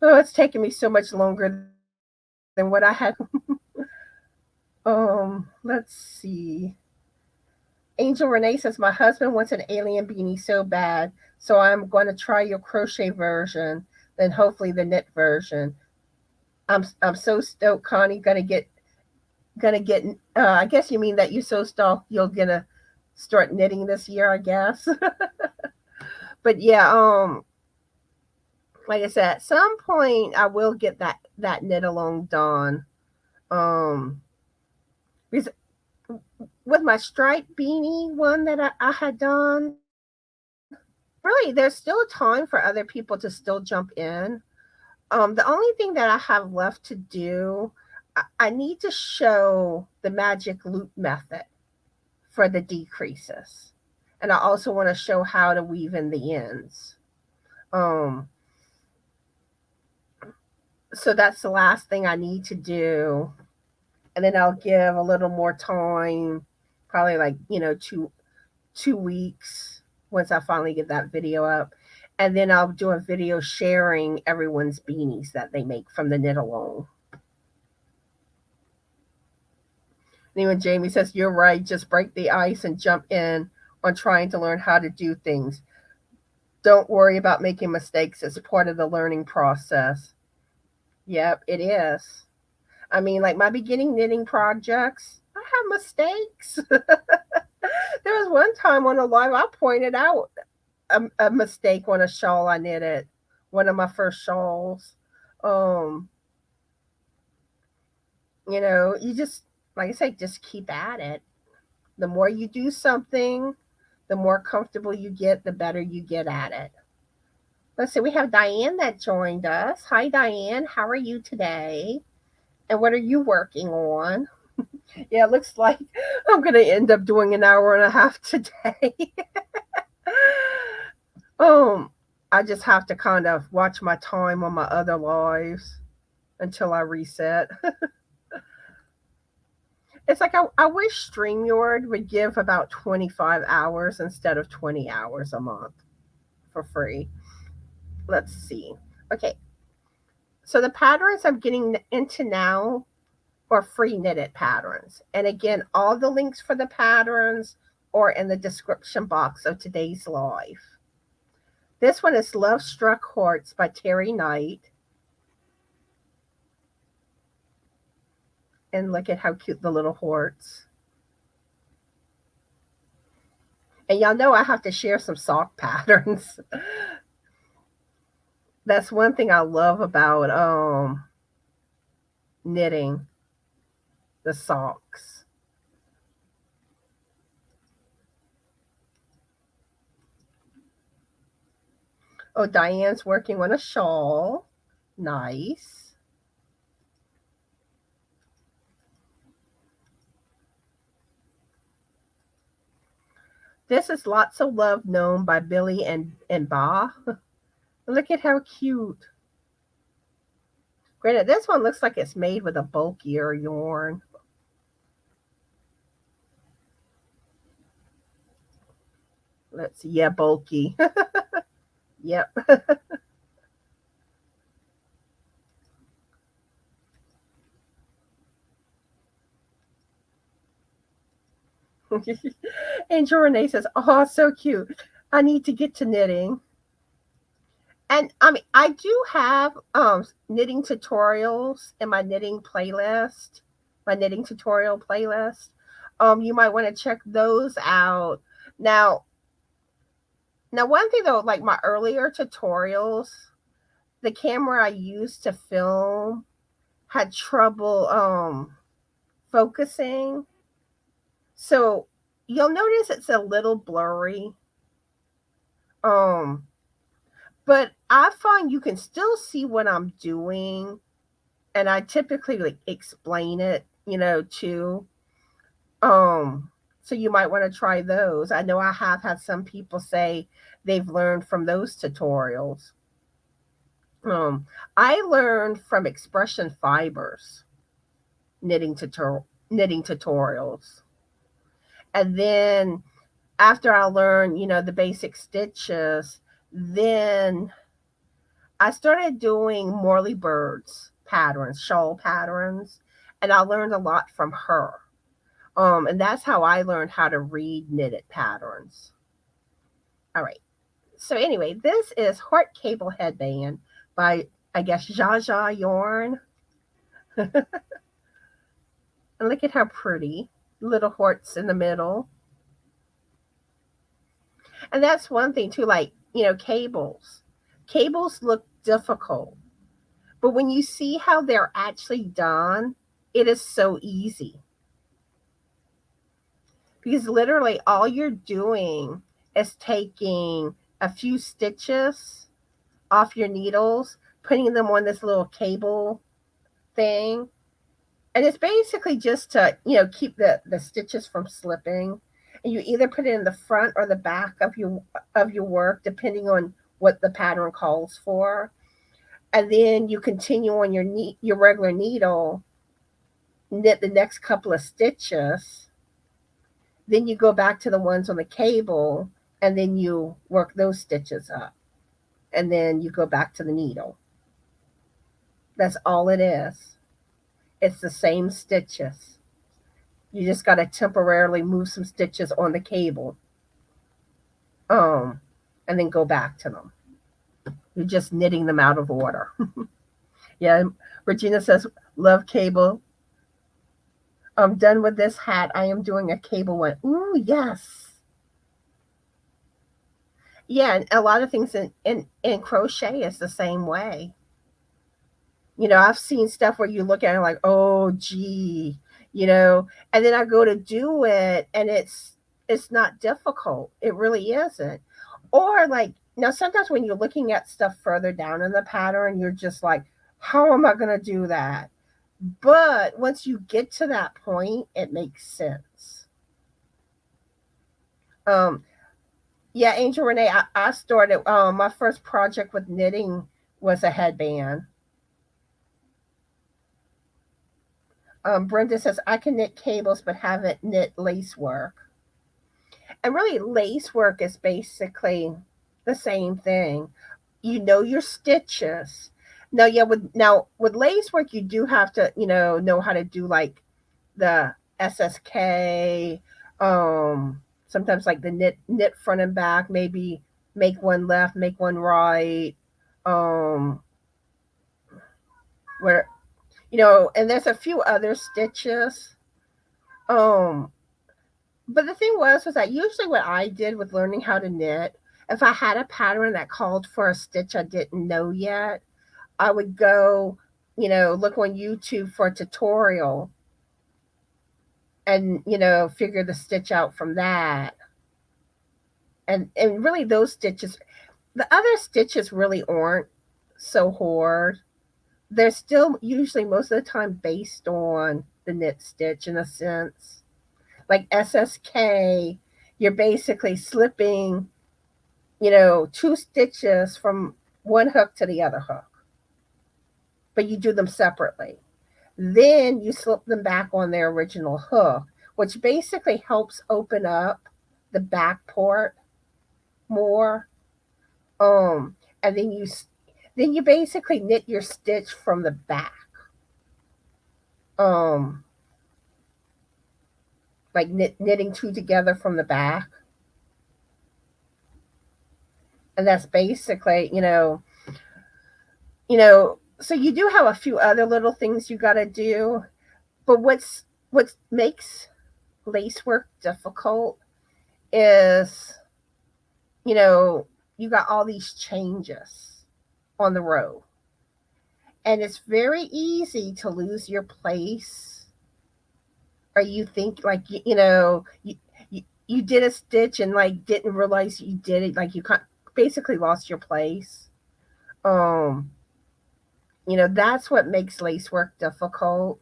Oh, it's taking me so much longer than what I had. Let's see. Angel Renee says my husband wants an alien beanie so bad, so I'm going to try your crochet version, then hopefully the knit version. I'm so stoked, Connie. Gonna get. I guess you mean that you so stoked you're gonna start knitting this year. I guess. But yeah, like I said, at some point I will get that knit along done. Um, because with my striped beanie one that I had done, really, there's still time for other people to still jump in. The only thing that I have left to do, I need to show the magic loop method for the decreases. And I also want to show how to weave in the ends. Um, so that's the last thing I need to do. And then I'll give a little more time, probably like, 2 weeks once I finally get that video up. And then I'll do a video sharing everyone's beanies that they make from the knit along. And even Jamie says, you're right, just break the ice and jump in on trying to learn how to do things. Don't worry about making mistakes. It's part of the learning process. Yep, it is. I mean, like my beginning knitting projects, I have mistakes. There was one time on a live I pointed out a mistake on a shawl I knitted, one of my first shawls. Um, you just, like I say, just keep at it. The more you do something, the more comfortable you get, the better you get at it. Let's see, we have Diane that joined us. Hi, Diane. How are you today? And what are you working on? Yeah, it looks like I'm going to end up doing an hour and a half today. um, I just have to kind of watch my time on my other lives until I reset. It's like I wish StreamYard would give about 25 hours instead of 20 hours a month for free. Let's see. Okay, so the patterns I'm getting into now are free knitted patterns. And again, all the links for the patterns are in the description box of today's live. This one is Love Struck Hearts by Terry Knight. And look at how cute the little hearts. And y'all know I have to share some sock patterns. That's one thing I love about knitting, the socks. Oh, Diane's working on a shawl. Nice. This is Lots of Love Known by Billy and Ba. Look at how cute. Granted, this one looks like it's made with a bulkier yarn. Let's see. Yeah, bulky. Yep. Angel Renee says, "Oh, so cute. I need to get to knitting." And I mean, I do have knitting tutorials in my knitting playlist, my knitting tutorial playlist. You might want to check those out. Now, one thing though, like my earlier tutorials, the camera I used to film had trouble focusing. So you'll notice it's a little blurry. Um, but I find you can still see what I'm doing, and I typically like explain it, too. So you might want to try those. I know I have had some people say they've learned from those tutorials. I learned from Expression Fibers knitting tutorials. And then after I learned, the basic stitches, then I started doing Morley Bird's patterns, shawl patterns, and I learned a lot from her. And that's how I learned how to read knitted patterns. All right. So anyway, this is Heart Cable Headband by, I guess, Jaja Yarn. And look at how pretty. Little hearts in the middle. And that's one thing too, like, cables. Cables look difficult. But when you see how they're actually done, it is so easy. Because literally all you're doing is taking a few stitches off your needles, putting them on this little cable thing. And it's basically just to, keep the stitches from slipping. And you either put it in the front or the back of your work, depending on what the pattern calls for. And then you continue on your regular needle, knit the next couple of stitches. Then you go back to the ones on the cable, and then you work those stitches up. And then you go back to the needle. That's all it is. It's the same stitches. You just got to temporarily move some stitches on the cable. And then go back to them. You're just knitting them out of order. Yeah, Regina says, "Love cable. I'm done with this hat. I am doing a cable one." Ooh, yes. Yeah, and a lot of things in crochet is the same way. I've seen stuff where you look at it like, oh, gee, and then I go to do it, and it's not difficult. It really isn't. Or like, now sometimes when you're looking at stuff further down in the pattern, you're just like, how am I going to do that? But once you get to that point, it makes sense. Yeah, Angel Renee, I started, my first project with knitting was a headband. Brenda says, I can knit cables but haven't knit lace work. And really, lace work is basically the same thing. You know your stitches. Now with lace work, you do have to know how to do like the SSK. Sometimes like the knit front and back. Maybe make one left, make one right. Um, where and there's a few other stitches. Um, but the thing was that usually what I did with learning how to knit, if I had a pattern that called for a stitch I didn't know yet, I would go, look on YouTube for a tutorial and, figure the stitch out from that. And really those stitches, the other stitches really aren't so hard. They're still usually most of the time based on the knit stitch in a sense. Like SSK, you're basically slipping, two stitches from one hook to the other hook, but you do them separately. Then you slip them back on their original hook, which basically helps open up the back part more. And then you basically knit your stitch from the back. Um, like knitting two together from the back. And that's basically, so you do have a few other little things you got to do, but what makes lace work difficult is, you got all these changes on the row. And it's very easy to lose your place, or you think like you did a stitch and like didn't realize you did it, like you basically lost your place. That's what makes lace work difficult.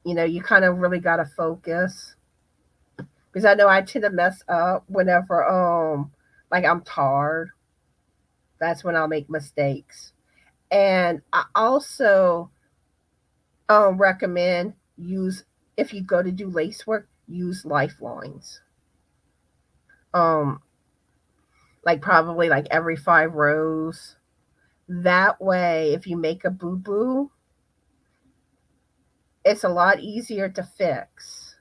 You kind of really got to focus, because I know I tend to mess up whenever like I'm tired. That's when I'll make mistakes. And I also recommend if you go to do lace work, use lifelines. Um, like probably like every 5 rows. That way, if you make a boo boo, it's a lot easier to fix,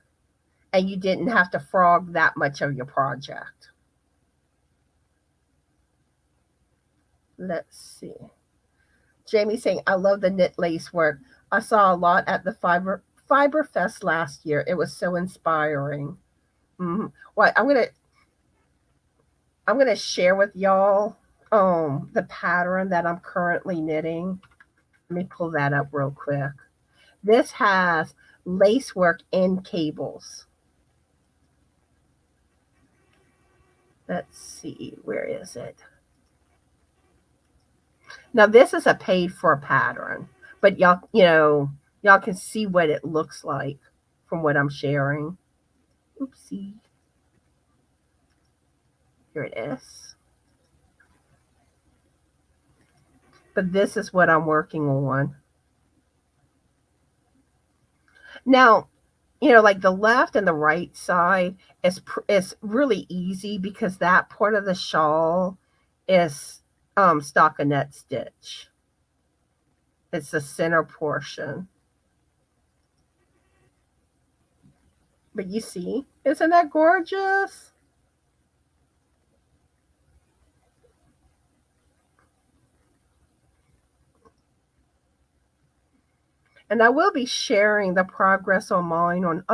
and you didn't have to frog that much of your project. Let's see. Jamie saying, I love the knit lace work. I saw a lot at the Fiber Fest last year. It was so inspiring. Mm-hmm. Well, I'm gonna share with y'all the pattern that I'm currently knitting. Let me pull that up real quick. This has lace work and cables. Let's see, where is it? Now this is a paid for pattern, but y'all can see what it looks like from what I'm sharing. Oopsie. Here it is. But this is what I'm working on. Now, like the left and the right side is really easy, because that part of the shawl is stockinette stitch. It's the center portion. But you see, isn't that gorgeous? And I will be sharing the progress on mine on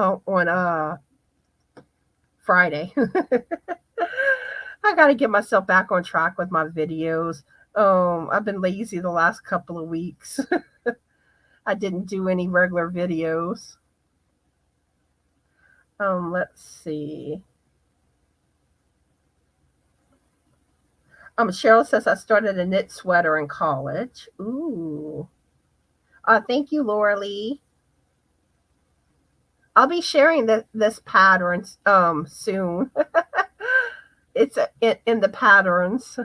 Friday. I got to get myself back on track with my videos. I've been lazy the last couple of weeks. I didn't do any regular videos. Let's see. Cheryl says, I started a knit sweater in college. Ooh. Thank you, Lorele. I'll be sharing this pattern soon. It's in the patterns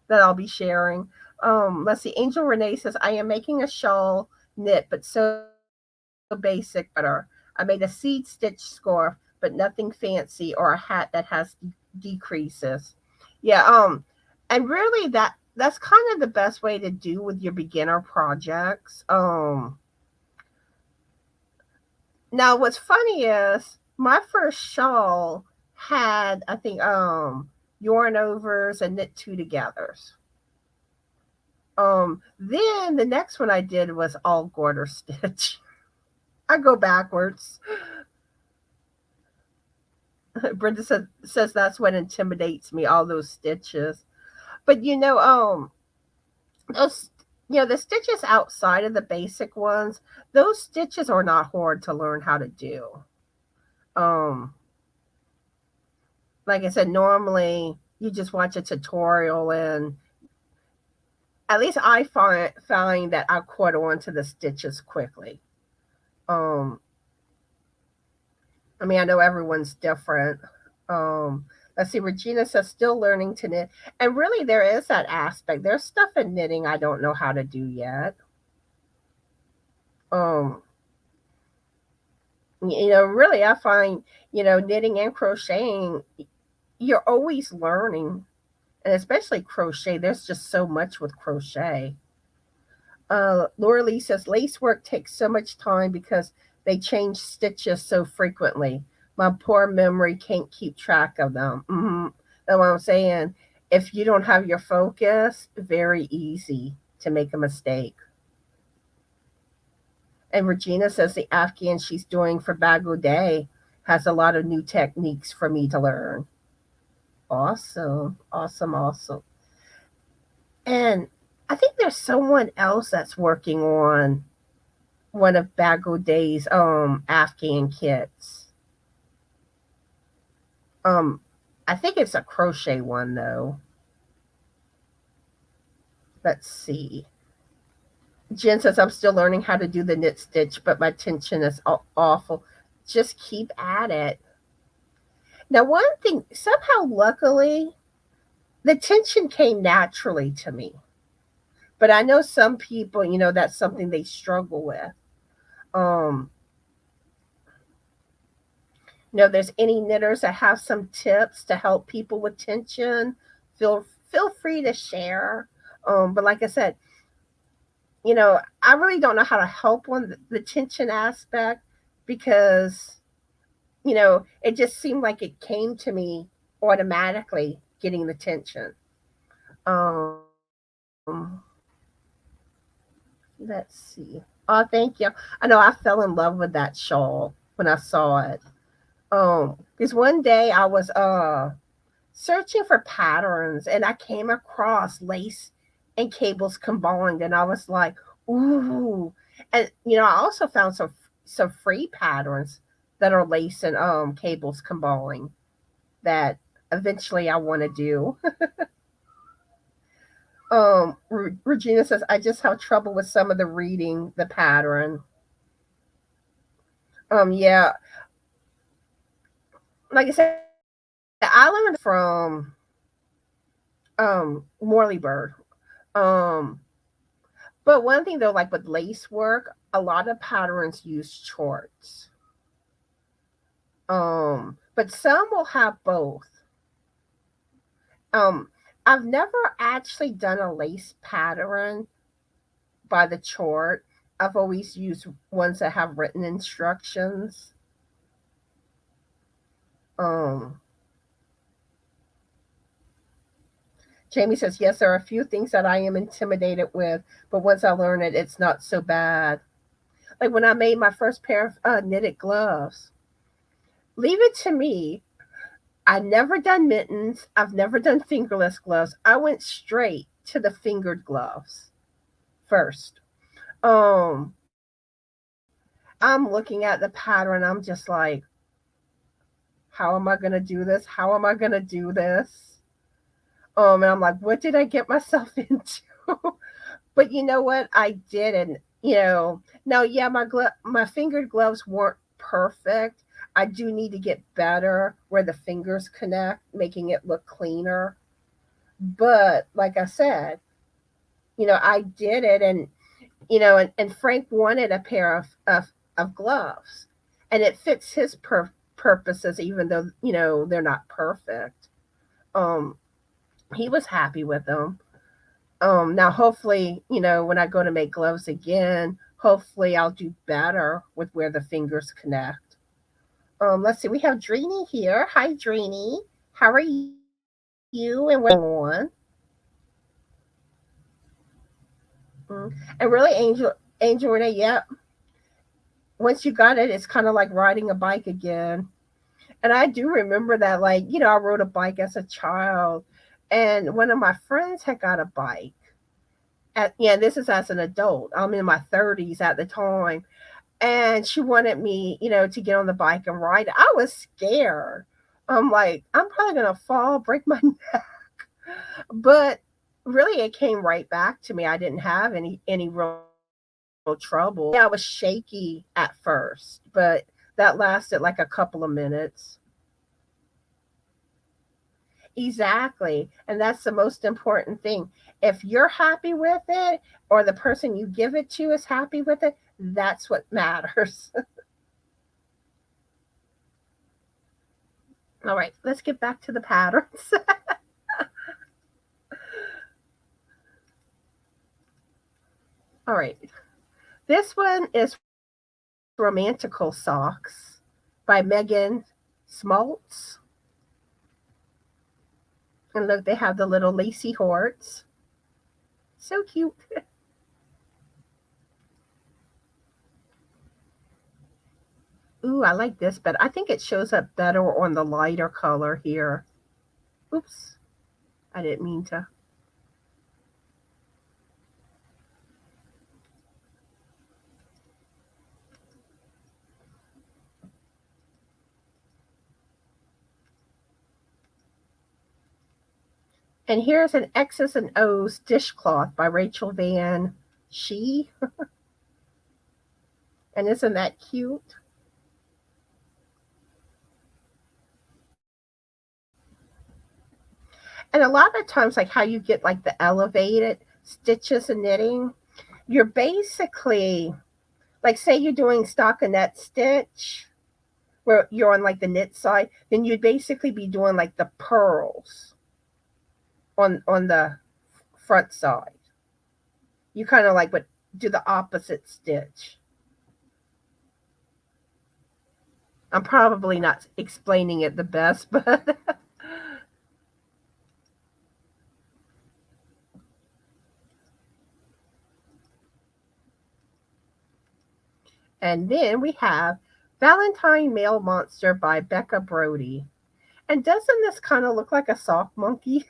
that I'll be sharing. Let's see. Angel Renee says, I am making a shawl knit, but so basic better. I made a seed stitch scarf, but nothing fancy, or a hat that has decreases. Yeah, and really that's kind of the best way to do with your beginner projects. Now what's funny is my first shawl had, I think, yarn overs and knit two togethers. Then the next one I did was all garter stitch. I go backwards. Brenda says that's what intimidates me, all those stitches. But those the stitches outside of the basic ones, those stitches are not hard to learn how to do. Um, like I said, normally you just watch a tutorial, and at least I find that I caught on to the stitches quickly. Um, I mean, I know everyone's different. Um, let's see. Regina says still learning to knit, and really there is that aspect. There's stuff in knitting I don't know how to do yet. Um, really, I find knitting and crocheting, you're always learning, and especially crochet. There's just so much with crochet. Laura Lee says lace work takes so much time because they change stitches so frequently. My poor memory can't keep track of them. That's what I'm saying. If you don't have your focus, very easy to make a mistake. And Regina says the Afghan she's doing for Bago Day has a lot of new techniques for me to learn. Awesome, awesome, awesome. And I think there's someone else that's working on one of Bago Day's Afghan kits. I think it's a crochet one though. Let's see. Jen says I'm still learning how to do the knit stitch, but my tension is awful. Just keep at it. Now, one thing, somehow, luckily, the tension came naturally to me. But I know some people, that's something they struggle with. Um, there's any knitters that have some tips to help people with tension, feel free to share. But like I said, I really don't know how to help on the tension aspect because, it just seemed like it came to me automatically, getting the tension. Um, let's see. Oh, thank you. I know I fell in love with that shawl when I saw it. Because one day I was searching for patterns and I came across lace and cables combined, and I was like, ooh. And I also found some free patterns that are lace and cables combined that eventually I want to do. Regina says I just have trouble with some of the reading the pattern. Yeah, like I said, I learned from Morley Bird. Um, but one thing though, like with lace work, a lot of patterns use charts. But some will have both. Um, I've never actually done a lace pattern by the chart. I've always used ones that have written instructions. Um, Jamie says, yes, there are a few things that I am intimidated with, but once I learn it, it's not so bad. Like when I made my first pair of knitted gloves, leave it to me. I've never done mittens. I've never done fingerless gloves. I went straight to the fingered gloves first. Um, I'm looking at the pattern. I'm just like, how am I going to do this? How am I going to do this? And I'm like, what did I get myself into? But you know what? I didn't. Now, yeah, my fingered gloves weren't perfect. I do need to get better where the fingers connect, making it look cleaner. But like I said, I did it, and and Frank wanted a pair of of gloves, and it fits his purposes, even though they're not perfect. Um, he was happy with them. Now hopefully, when I go to make gloves again, hopefully I'll do better with where the fingers connect. Let's see, we have Dreeny here. Hi, Dreeny. How are you and what's going on? And really, Angel Renee, yep. Once you got it, it's kind of like riding a bike again. And I do remember that, like, I rode a bike as a child, and one of my friends had got a bike. Yeah, this is as an adult. I'm in my 30s at the time, and she wanted me, to get on the bike and ride. I was scared. I'm like, I'm probably gonna fall, break my neck. But really, it came right back to me. I didn't have any real trouble. Yeah, I was shaky at first, but that lasted like a couple of minutes. Exactly. And that's the most important thing. If you're happy with it, or the person you give it to is happy with it, that's what matters. All right, let's get back to the patterns. All right. This one is Romantical Socks by Megan Smoltz. And look, they have the little lacy hearts. So cute. Ooh, I like this, but I think it shows up better on the lighter color here. Oops, I didn't mean to. And here's an X's and O's dishcloth by Rachel Van Shee. And isn't that cute? And a lot of times, like how you get like the elevated stitches and knitting, you're basically, like, say you're doing stockinette stitch where you're on like the knit side, then you'd basically be doing like the purls on the front side. You kind of like would do the opposite stitch. I'm probably not explaining it the best, but and then we have Valentine Mail Monster by Becca Brody. And doesn't this kind of look like a sock monkey?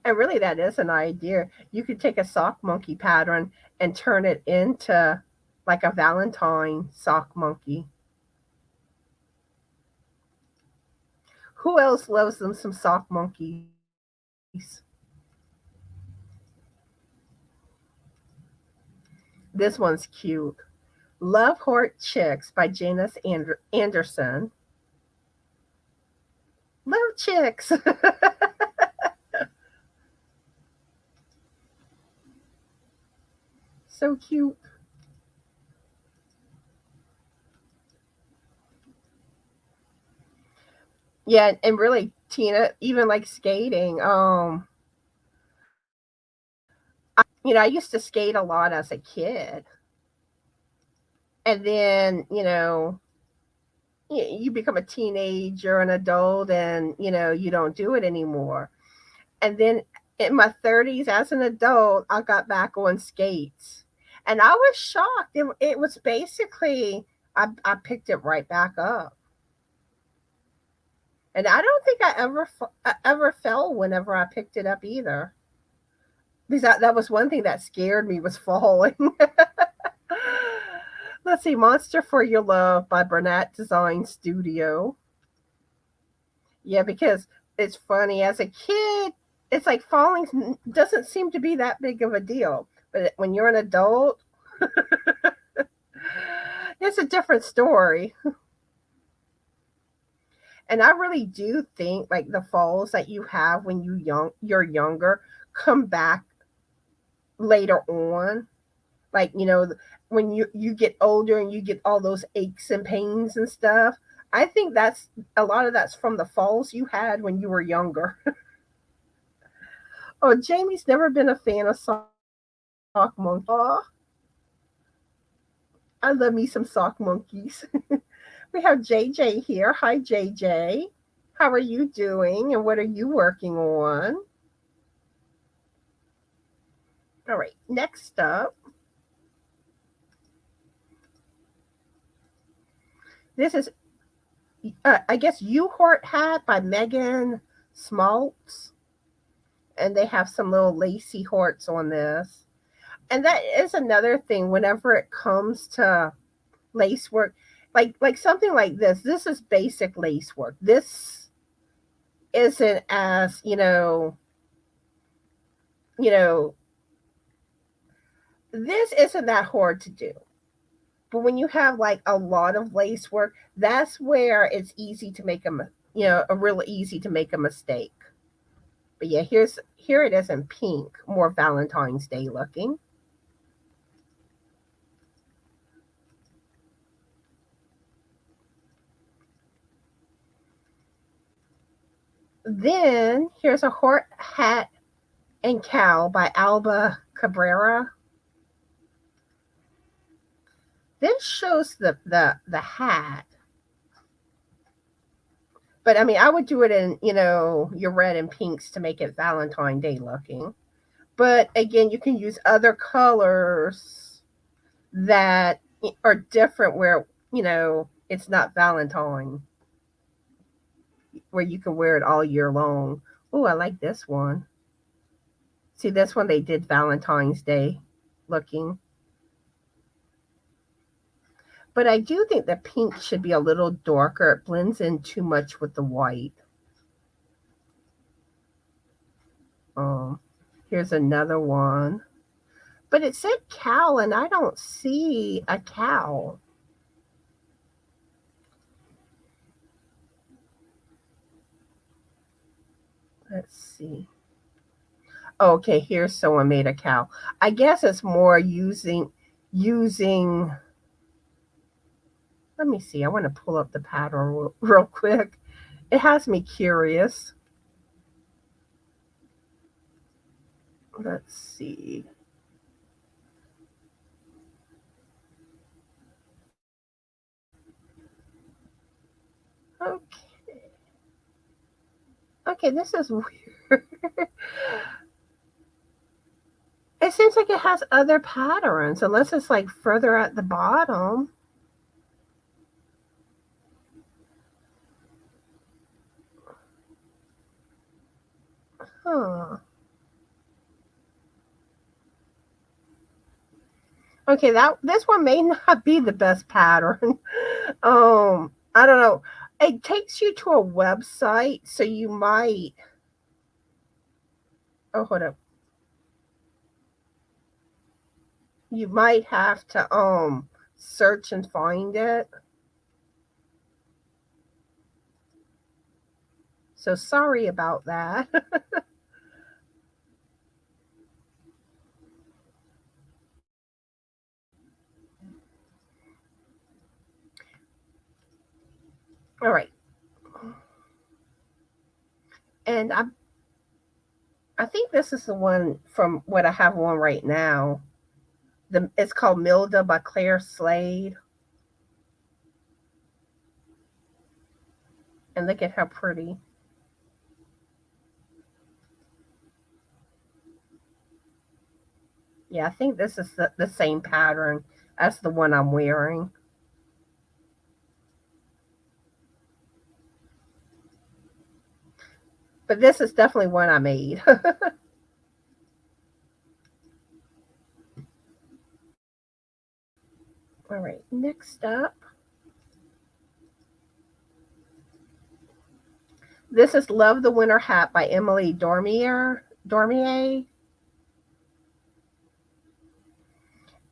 And really, that is an idea. You could take a sock monkey pattern and turn it into like a Valentine sock monkey. Who else loves them some sock monkeys? This one's cute. Love Heart Chicks by Janice Anderson. Love chicks. So cute. Yeah, and really, Tina, even like skating. I used to skate a lot as a kid, and then you become a teenager, an adult, and you don't do it anymore. And then in my 30s, as an adult, I got back on skates, and I was shocked. It was basically I picked it right back up. And I don't think I ever fell whenever I picked it up either. Because that was one thing that scared me, was falling. Let's see, Monster for Your Love by Burnett Design Studio. Yeah, because it's funny. As a kid, it's like falling doesn't seem to be that big of a deal. But when you're an adult, it's a different story. And I really do think like the falls that you have when you're younger come back later on. Like, when you get older and you get all those aches and pains and stuff. I think that's a lot of that's from the falls you had when you were younger. Oh, Jamie's never been a fan of sock monkeys. Oh, I love me some sock monkeys. We have JJ here. Hi, JJ. How are you doing and what are you working on? All right, next up. This is, I guess, U-Heart Hat by Megan Smaltz. And they have some little lacy hearts on this. And that is another thing whenever it comes to lace work. Like something like this is basic lace work. This isn't as, you know, this isn't that hard to do. But when you have like a lot of lace work, that's where it's easy to make a real easy to make a mistake. But yeah, here it is in pink, more Valentine's Day looking. Then here's a heart hat and cow by Alba Cabrera. This shows the hat. But I mean, I would do it in, your red and pinks to make it Valentine Day looking. But again, you can use other colors that are different where, it's not Valentine, where you can wear it all year long. Oh, I like this one. See, this one they did Valentine's Day looking. But I do think the pink should be a little darker. It blends in too much with the white. Here's another one. But it said cow, and I don't see a cow. Let's see. Okay, here's someone made a cow. I guess it's more using. Let me see. I want to pull up the pattern real quick. It has me curious. Let's see. Okay. Okay, this is weird. It seems like it has other patterns, unless it's like further at the bottom. Huh. Okay, this one may not be the best pattern. I don't know. It takes you to a website, so you might. Oh, hold up. You might have to search and find it. So sorry about that. All right. And I think this is the one from what I have on right now. It's called Milda by Claire Slade. And look at how pretty. Yeah, I think this is the same pattern as the one I'm wearing. But this is definitely one I made. All right, next up. This is Love the Winter Hat by Emily Dormier.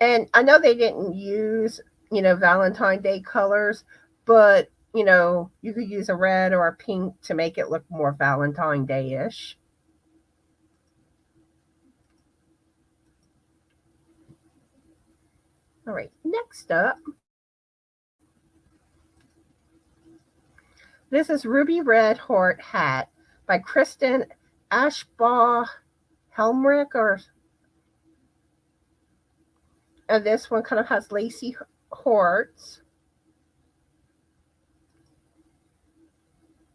And I know they didn't use, Valentine Day colors, but, you could use a red or a pink to make it look more Valentine Day-ish. All right, next up, this is Ruby Red Heart Hat by Kristen Ashbaugh Helmrich, and this one kind of has lacy hearts.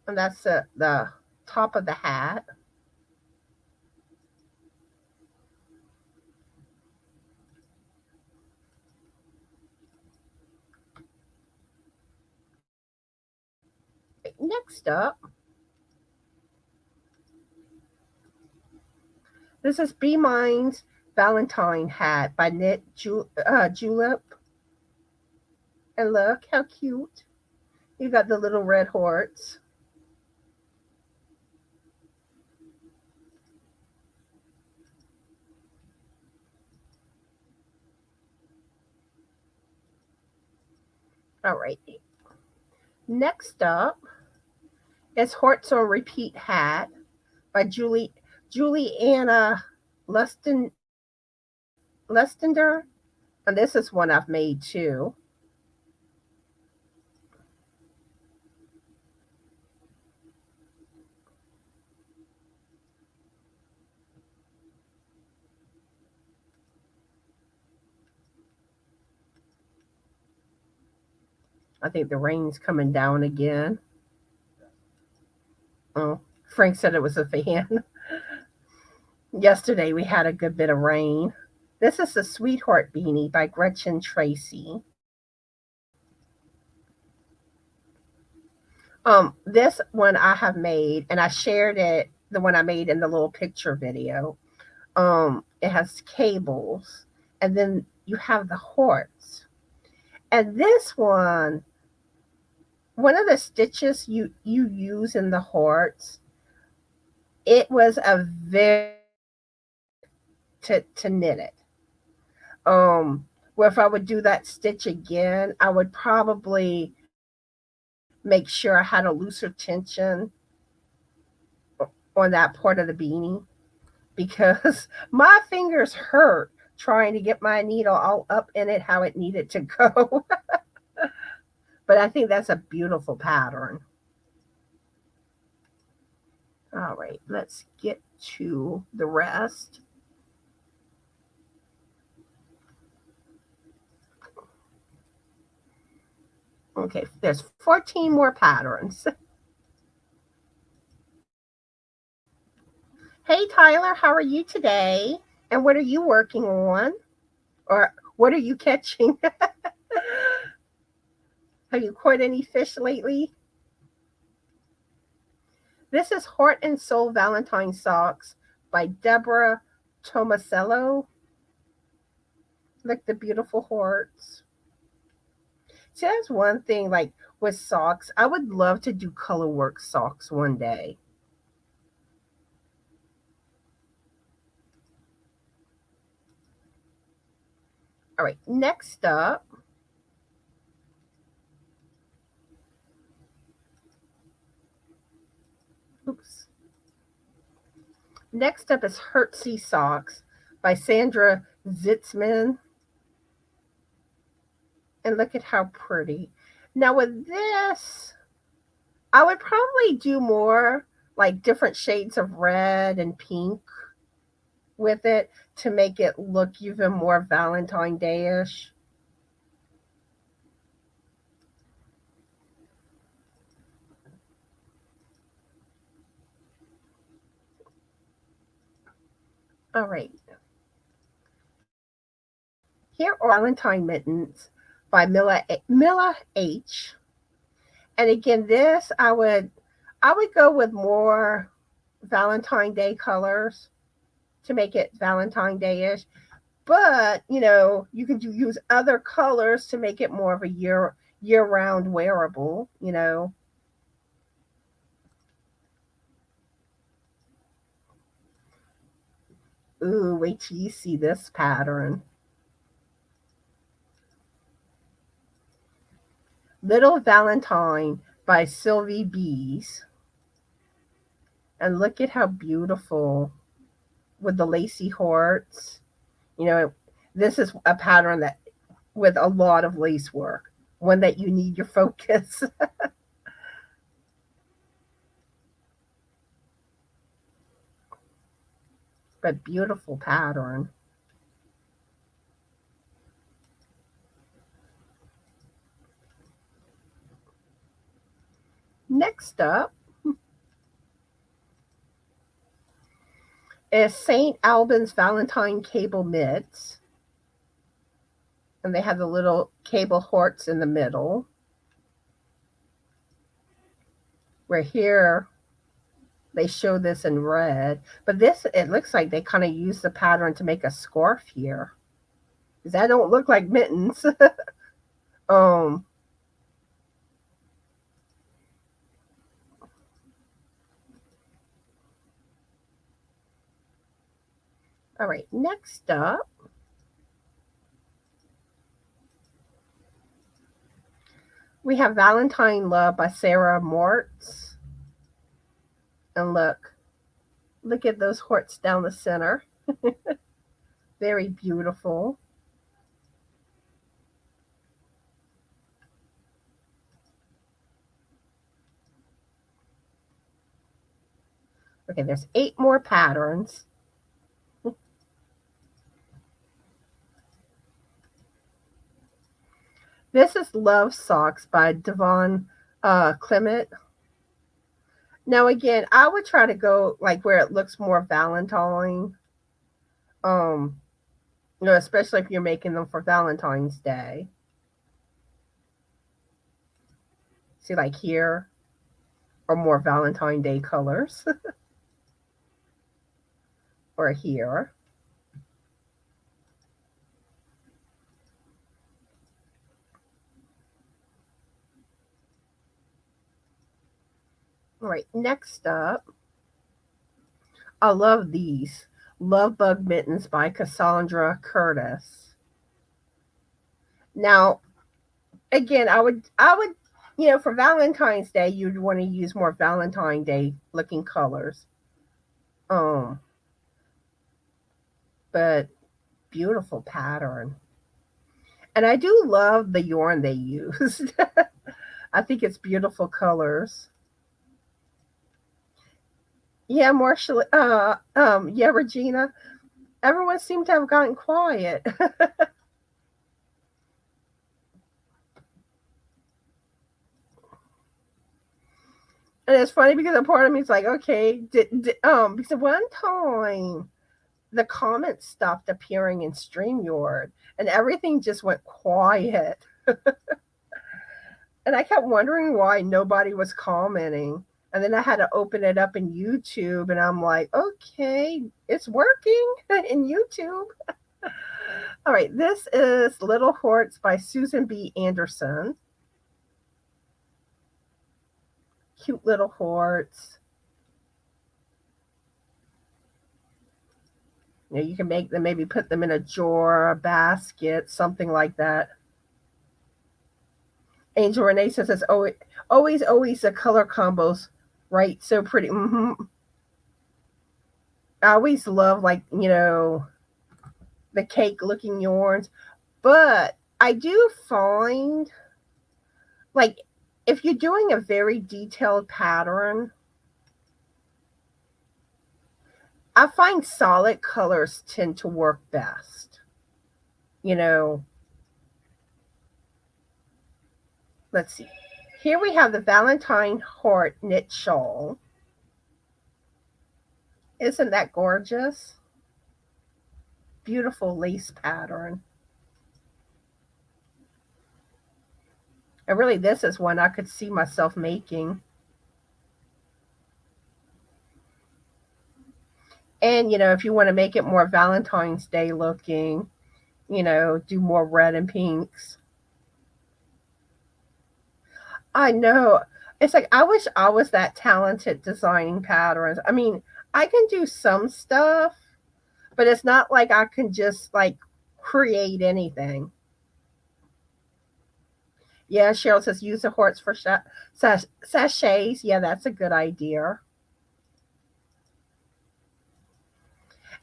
And that's the top of the hat. Next up, this is Be Mine's Valentine hat by Knit Julep. And look how cute. You got the little red hearts. All right. Next up is Hearts on Repeat hat by Juliana Lestender. And this is one I've made too. I think the rain's coming down again. Oh, Frank said it was a fan. Yesterday we had a good bit of rain. This is the Sweetheart Beanie by Gretchen Tracy. This one I have made, and I shared it, the one I made in the little picture video. It has cables, and then you have the hearts. And this one of the stitches you use in the hearts, it was a very to knit it. Well, if I would do that stitch again, I would probably make sure I had a looser tension on that part of the beanie, because my fingers hurt trying to get my needle all up in it how it needed to go. But I think that's a beautiful pattern. All right, let's get to the rest. Okay, there's 14 more patterns. Hey, Tyler, how are you today? And what are you working on? Or what are you catching? Have you caught any fish lately? This is Heart and Soul Valentine Socks by Deborah Tomasello. Look, the beautiful hearts. See, that's one thing, like with socks. I would love to do color work socks one day. All right, next up. Oops. Next up is Hertzy Socks by Sandra Zitzman. And look at how pretty. Now with this, I would probably do more like different shades of red and pink with it to make it look even more Valentine Day-ish. All right. Here are Valentine Mittens by Mila H. And again, this I would go with more Valentine Day colors to make it Valentine Day-ish. But, you could use other colors to make it more of a year-round wearable, Ooh, wait till you see this pattern. Little Valentine by Sylvie Bees. And look at how beautiful with the lacy hearts. This is a pattern that with a lot of lace work, one that you need your focus. But beautiful pattern. Next up is St. Albans Valentine cable mitts. And they have the little cable hearts in the middle. Where here they show this in red. But this, it looks like they kind of use the pattern to make a scarf here. Because that don't look like mittens. All right, next up, we have Valentine Love by Sarah Mortz. And look at those hearts down the center. Very beautiful. Okay, there's 8 more patterns. This is Love Socks by Devon Clement. Now again, I would try to go like where it looks more Valentine. Especially if you're making them for Valentine's Day. See, like here are more Valentine Day colors. Or here. All right, next up, I love these. Love Bug Mittens by Cassandra Curtis. Now, again, I would, for Valentine's Day, you'd want to use more Valentine Day looking colors. But beautiful pattern. And I do love the yarn they used. I think it's beautiful colors. Yeah, Marshall. Yeah, Regina. Everyone seemed to have gotten quiet. And it's funny because a part of me is like, okay, because at one time the comments stopped appearing in StreamYard and everything just went quiet. And I kept wondering why nobody was commenting. And then I had to open it up in YouTube and I'm like, okay, it's working in YouTube. All right, this is Little Hearts by Susan B. Anderson. Cute little hearts. You can make them, maybe put them in a jar, a basket, something like that. Angel Renee says it's always the color combos, right? So pretty. Mm-hmm. I always love the cake looking yarns, but I do find like if you're doing a very detailed pattern, I find solid colors tend to work best. Let's see. Here we have the Valentine Heart knit shawl. Isn't that gorgeous? Beautiful lace pattern. And really, this is one I could see myself making. And, if you want to make it more Valentine's Day looking, do more red and pinks. I know. It's like, I wish I was that talented designing patterns. I mean, I can do some stuff, but it's not like I can just create anything. Yeah, Cheryl says use the hearts for sachets. Yeah, that's a good idea.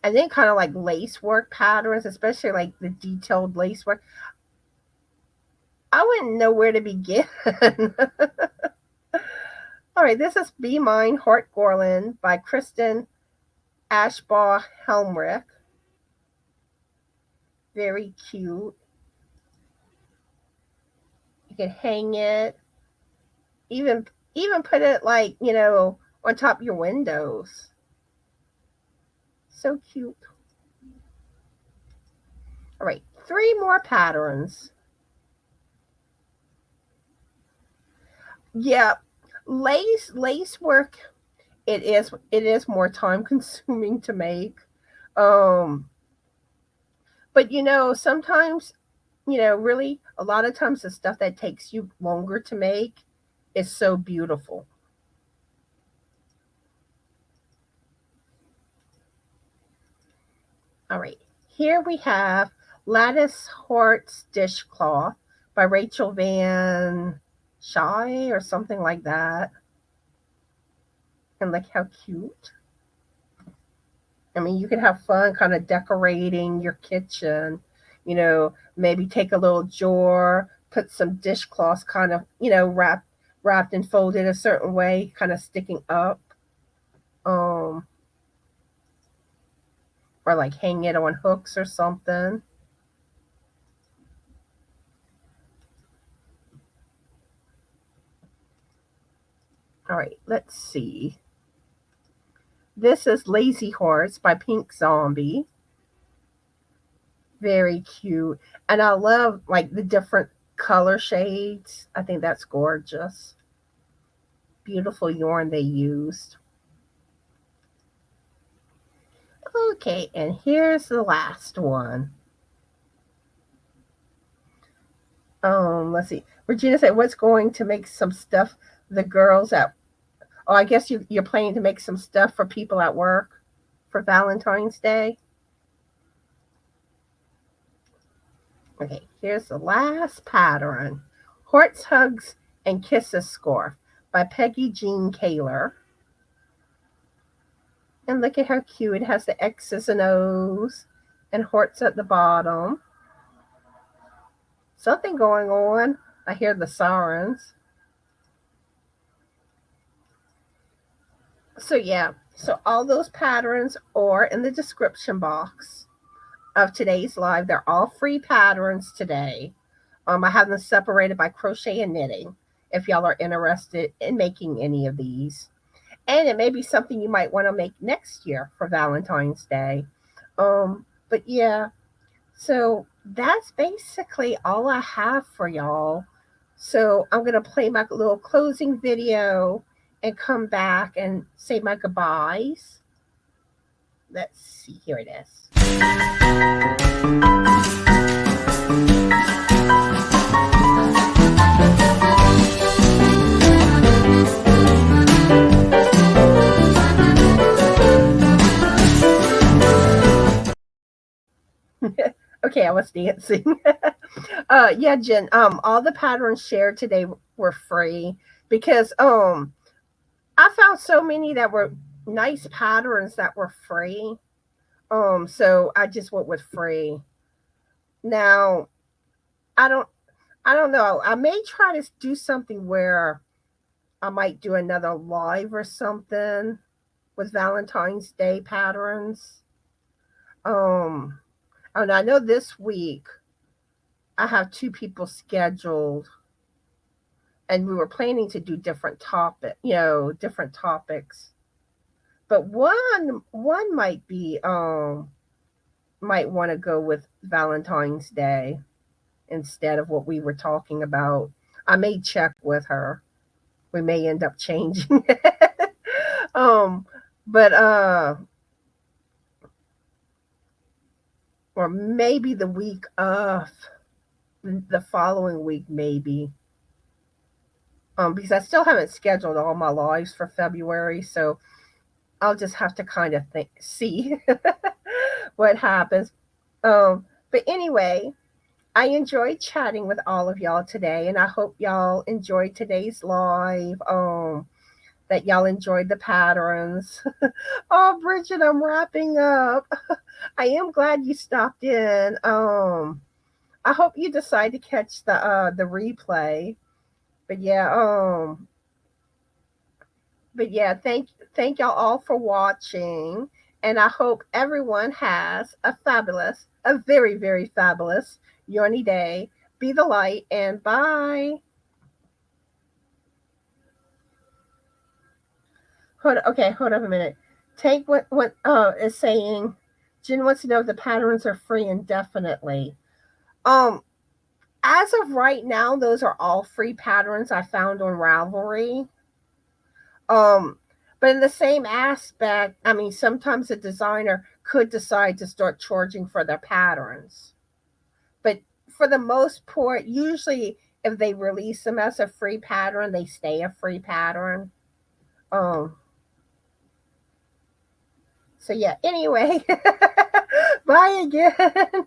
And then kind of like lace work patterns, especially like the detailed lace work. I wouldn't know where to begin. All right, this is Be Mine Heart Gorland by Kristen Ashbaugh Helmrich. Very cute. You can hang it, even put it like, on top of your windows. So cute. All right, 3 more patterns. Yeah, lace work. It is more time consuming to make. Um, but sometimes, really a lot of times the stuff that takes you longer to make is so beautiful. All right, here we have Lattice Hearts Dishcloth by Rachel Van Shy or something like that. And look how cute. I mean, you can have fun kind of decorating your kitchen. Maybe take a little jar, put some dishcloths kind of, wrapped and folded a certain way, kind of sticking up. Um, or like hang it on hooks or something. All right, let's see. This is Lazy Horse by Pink Zombie. Very cute. And I love like the different color shades. I think that's gorgeous. Beautiful yarn they used. Okay, and here's the last one. Let's see. Regina said, "What's going to make some stuff the girls at?" Oh, I guess you're planning to make some stuff for people at work for Valentine's Day. Okay, here's the last pattern: Hearts, Hugs, and Kisses Scarf by Peggy Jean Kaler. And look at how cute. It has the X's and O's and hearts at the bottom. Something going on. I hear the sirens. So yeah, so all those patterns are in the description box of today's live. They're all free patterns today. I have them separated by crochet and knitting if y'all are interested in making any of these. And it may be something you might want to make next year for Valentine's Day. But yeah, so that's basically all I have for y'all. So I'm going to play my little closing video and come back and say my goodbyes. Let's see. Here it is. Okay, I was dancing. Yeah, Jen. All the patterns shared today were free because I found so many that were nice patterns that were free. So I just went with free. Now, I don't I don't know. I may try to do something where I might do another live or something with Valentine's Day patterns. Um and I know this week I have 2 people scheduled and we were planning to do different topics. But one might want to go with Valentine's Day instead of what we were talking about. I may check with her. We may end up changing it. But or maybe the week of the following week, maybe. Because I still haven't scheduled all my lives for February, so I'll just have to kind of see what happens. But anyway, I enjoyed chatting with all of y'all today, and I hope y'all enjoyed today's live. That y'all enjoyed the patterns. Oh, Bridget, I'm wrapping up. I am glad you stopped in. I hope you decide to catch the replay. But yeah, thank y'all all for watching, and I hope everyone has a very, very fabulous Yarny day. Be the light, and bye. Hold on a minute. Take what is saying. Jen wants to know if the patterns are free indefinitely. Um, as of right now, those are all free patterns I found on Ravelry. Um, but in the same aspect, I mean, sometimes a designer could decide to start charging for their patterns. But for the most part, usually if they release them as a free pattern, they stay a free pattern. Um, so yeah, anyway, bye again.